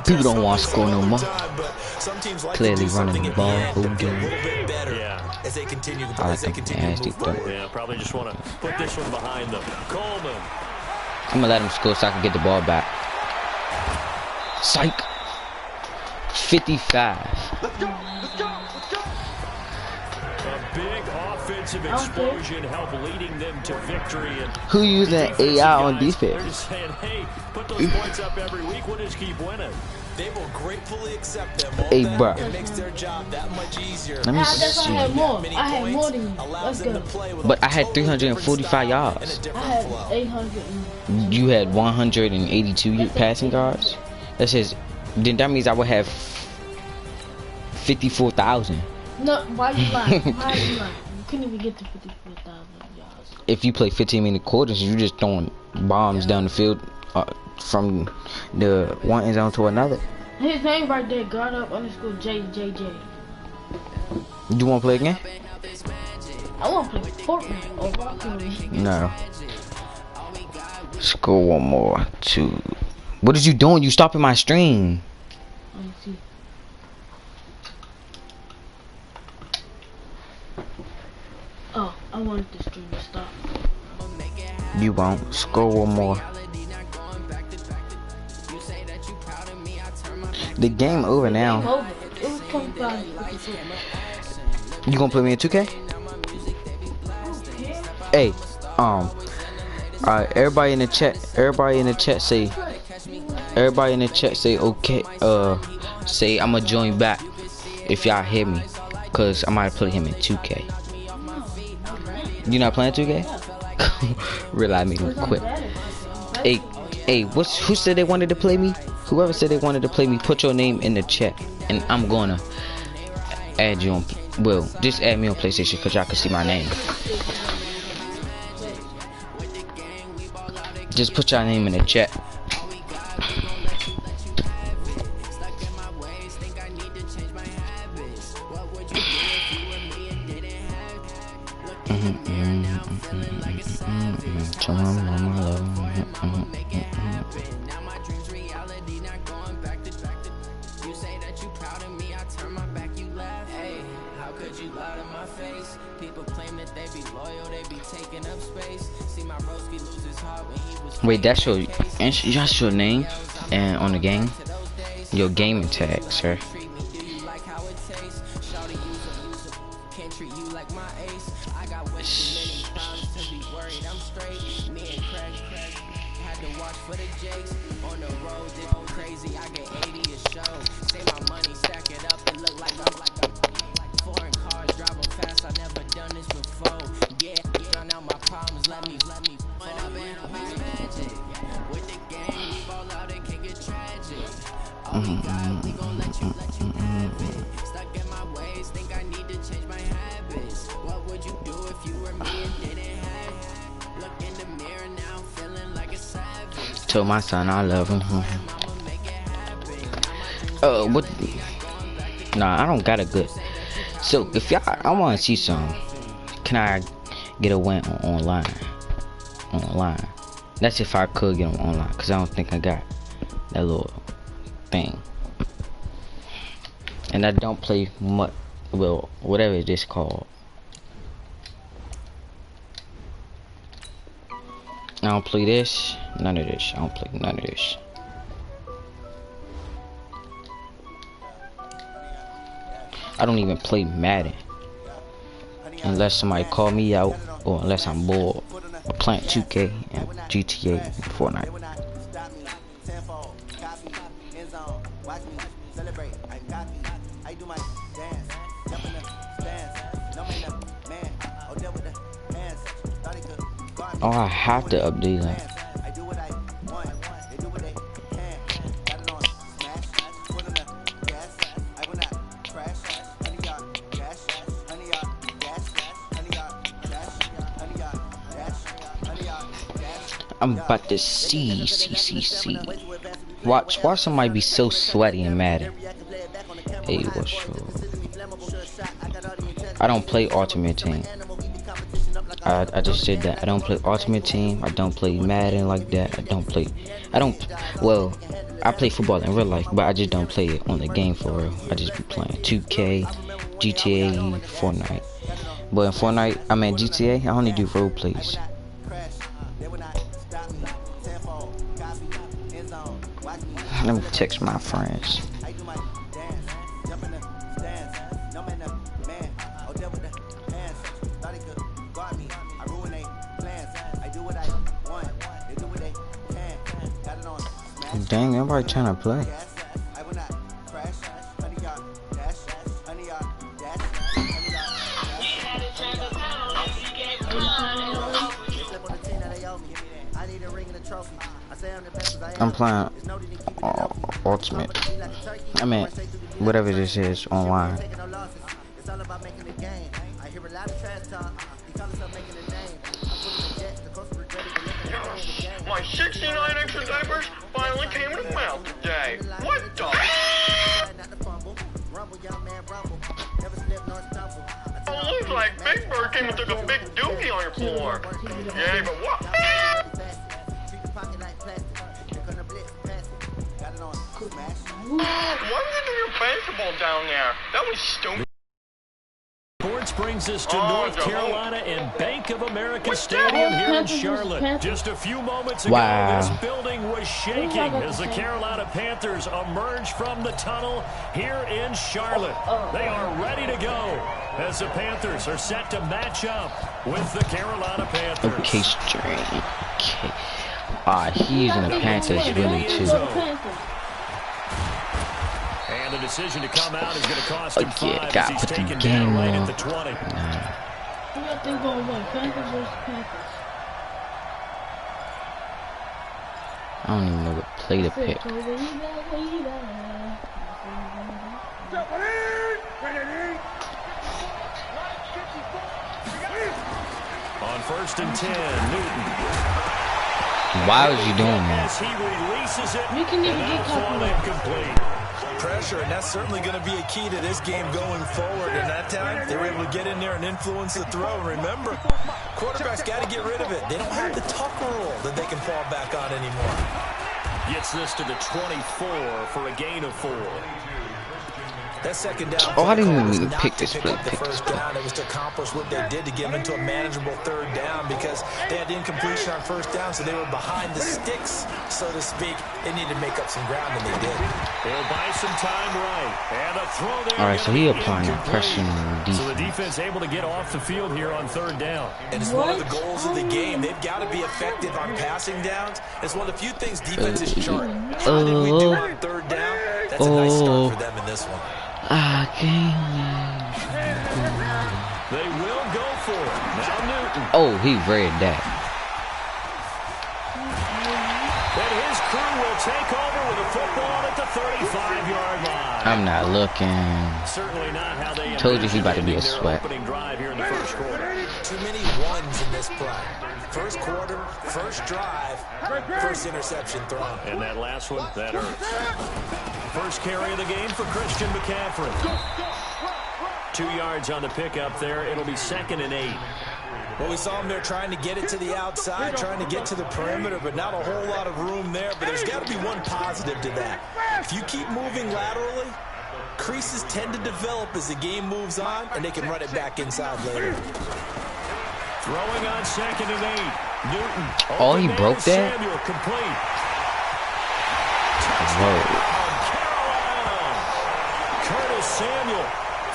People don't want to score no more. Clearly running the ball. Who doing? I like them nasty though. Yeah, probably just want to put this one behind them. Coleman. I'm gonna let him score so I can get the ball back. Psych. 55. A big offensive explosion helped leading them to victory. And who used that AI on defense? They're just saying, hey, put those points up every week. We'll just keep winning. They will gratefully accept them. Hey, bro. It makes their job that much easier. Let me see. I had more. I had more than you. Let's go. But I had 345 yards. I had 800. You had 182 passing yards. That says, then that means I would have 54,000. No, why you lying? Why you lying? You couldn't even get to 54,000 yards. If you play 15-minute quarters, you're just throwing bombs down the field from the one end zone to another. His name right there, _JJJ. You want to play again? I want to play Fortnite or Rocket. No. Score one more. 2. What are you doing? You stopping my stream. Let me see. Oh, I wanted the stream to stop. You won't. Score one more. The game over now. Over. It was 25. You gonna put me in 2K? Hey, everybody in the chat. Everybody in the chat say. Everybody in the chat say okay. Say I'ma join back if y'all hear me, cause I might put him in 2K. You not playing 2K? Realize me real quick. Hey, who said they wanted to play me? Whoever said they wanted to play me, put your name in the chat, and I'm gonna add you on. Well, just add me on PlayStation, cause y'all can see my name. Just put your name in the chat. Wait, that's your name and on the game, your gaming tag, sir. Tell my son I love him. What? Nah, I don't got a good. So if y'all, I want to see some. Can I get a win online? Online. That's if I could get them online, cause I don't think I got that little thing. And I don't play much. Well, whatever it is called. I don't play this. None of this. I don't play none of this. I don't even play Madden unless somebody call me out or unless I'm bored or playing 2K and GTA and Fortnite. Oh, I have to update that. I'm about to see. Watch somebody be so sweaty and Madden. Hey, what's up? I don't play Ultimate Team. I just said that. I don't play Ultimate Team. I don't play Madden like that. Well, I play football in real life, but I just don't play it on the game for real. I just be playing 2K, GTA, Fortnite. But in Fortnite, I mean GTA, I only do role plays. Let me text my friends. Dang, everybody trying to play. I'm playing Ultimate. I mean, whatever this is online. My 69 extra diapers finally came in the mail today. What the? Oh, looks like Big Bird came and took a big dookie on your floor. Yeah, but what? Why did you do your basketball down there? That was stupid. Sports brings us to North Carolina and Bank of America Stadium here in Charlotte. Just a few moments ago, this building was shaking as the Carolina Panthers emerged from the tunnel here in Charlotte. They are ready to go as the Panthers are set to match up with the Carolina Panthers. Okay, straight. Okay. He's in the Panthers really too. And the decision to come out is going to cost him 5 got as he's put the taken game down right on. at the 20. Who y'all think gonna win? Panthers versus Panthers? I don't even know what play to pick. On 1st and 10, Newton. Why was you doing that? As he releases it, we can even get incomplete. Pressure, and that's certainly going to be a key to this game going forward. And that time, they were able to get in there and influence the throw. And remember, quarterbacks got to get rid of it. They don't have the Tucker rule that they can fall back on anymore. Gets this to the 24 for a gain of 4. That second down. Oh, I didn't even pick this play. The first down, it was to accomplish what they did to get them into a manageable third down because they had incompletion on first down, so they were behind the sticks, so to speak. They needed to make up some ground, and they did. They'll buy some time right. And a throw there. All right, so he applying that pressure on the defense. So the defense able to get off the field here on third down. And it's one of the goals of the game. They've got to be effective on passing downs. It's one of the few things defenses chart. How did we do on third down? That's a nice start for them in this one. They will go for it. Now Newton. Oh, he read that. And his crew will take over with a football at the 35-yard line. I'm not looking. Certainly not how they told you he about to be a sweat. Opening drive here in the first quarter. Too many ones in this play. First quarter, first drive, first interception thrown. And that last one, that hurts. First carry of the game for Christian McCaffrey. 2 yards on the pickup there. It'll be 2nd and 8. Well, we saw him there trying to get it to the outside, trying to get to the perimeter, but not a whole lot of room there. But there's got to be one positive to that. If you keep moving laterally, creases tend to develop as the game moves on, and they can run it back inside later. Throwing on 2nd and 8. Newton. Oh, he broke that? Samuel complete. Whoa. Curtis Samuel,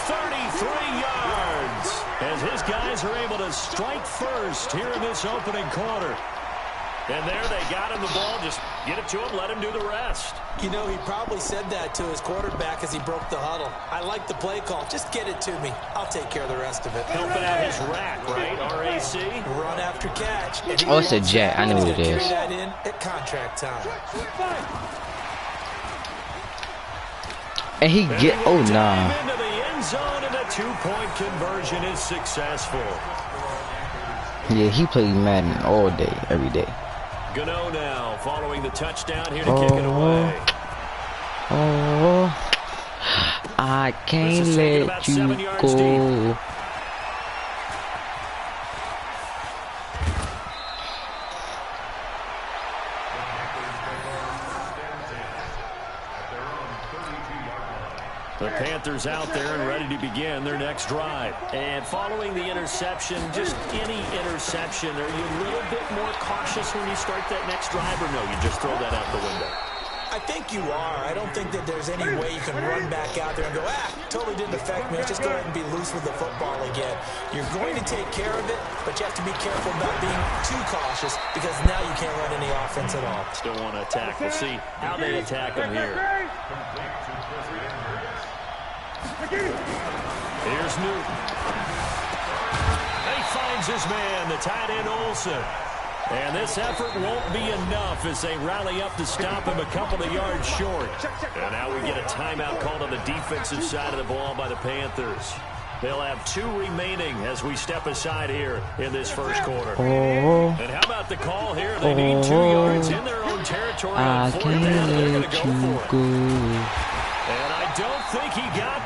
33 yards. As his guys are able to strike first here in this opening quarter. And there they got him the ball. Just get it to him, let him do the rest. You know, he probably said that to his quarterback as he broke the huddle. I like the play call. Just get it to me. I'll take care of the rest of it. Helping out his rack, right? RAC. Run after catch. Oh, it's a jet. I know what it is. Carry that in at contract time. And he get, oh nah. Into the end zone, and a 2-point conversion is successful. Yeah, he played Madden all day, every day. Gano now, following the touchdown here to kick it away. Oh, I can't let you go. The Panthers out there and ready to begin their next drive. And following the interception, just any interception, are you a little bit more cautious when you start that next drive, or no, you just throw that out the window? I think you are. I don't think that there's any way you can run back out there and go, totally didn't affect me. Let's just go ahead and be loose with the football again. You're going to take care of it, but you have to be careful about being too cautious because now you can't run any offense at all. Still want to attack. We'll see how they attack them here. Here's Newton. He finds his man, the tight end Olsen. And this effort won't be enough as they rally up to stop him a couple of yards short. And now we get a timeout called on the defensive side of the ball by the Panthers. They'll have 2 remaining as we step aside here in this first quarter. And how about the call here? They need 2 yards in their own territory. I can't let you go. And I don't think he got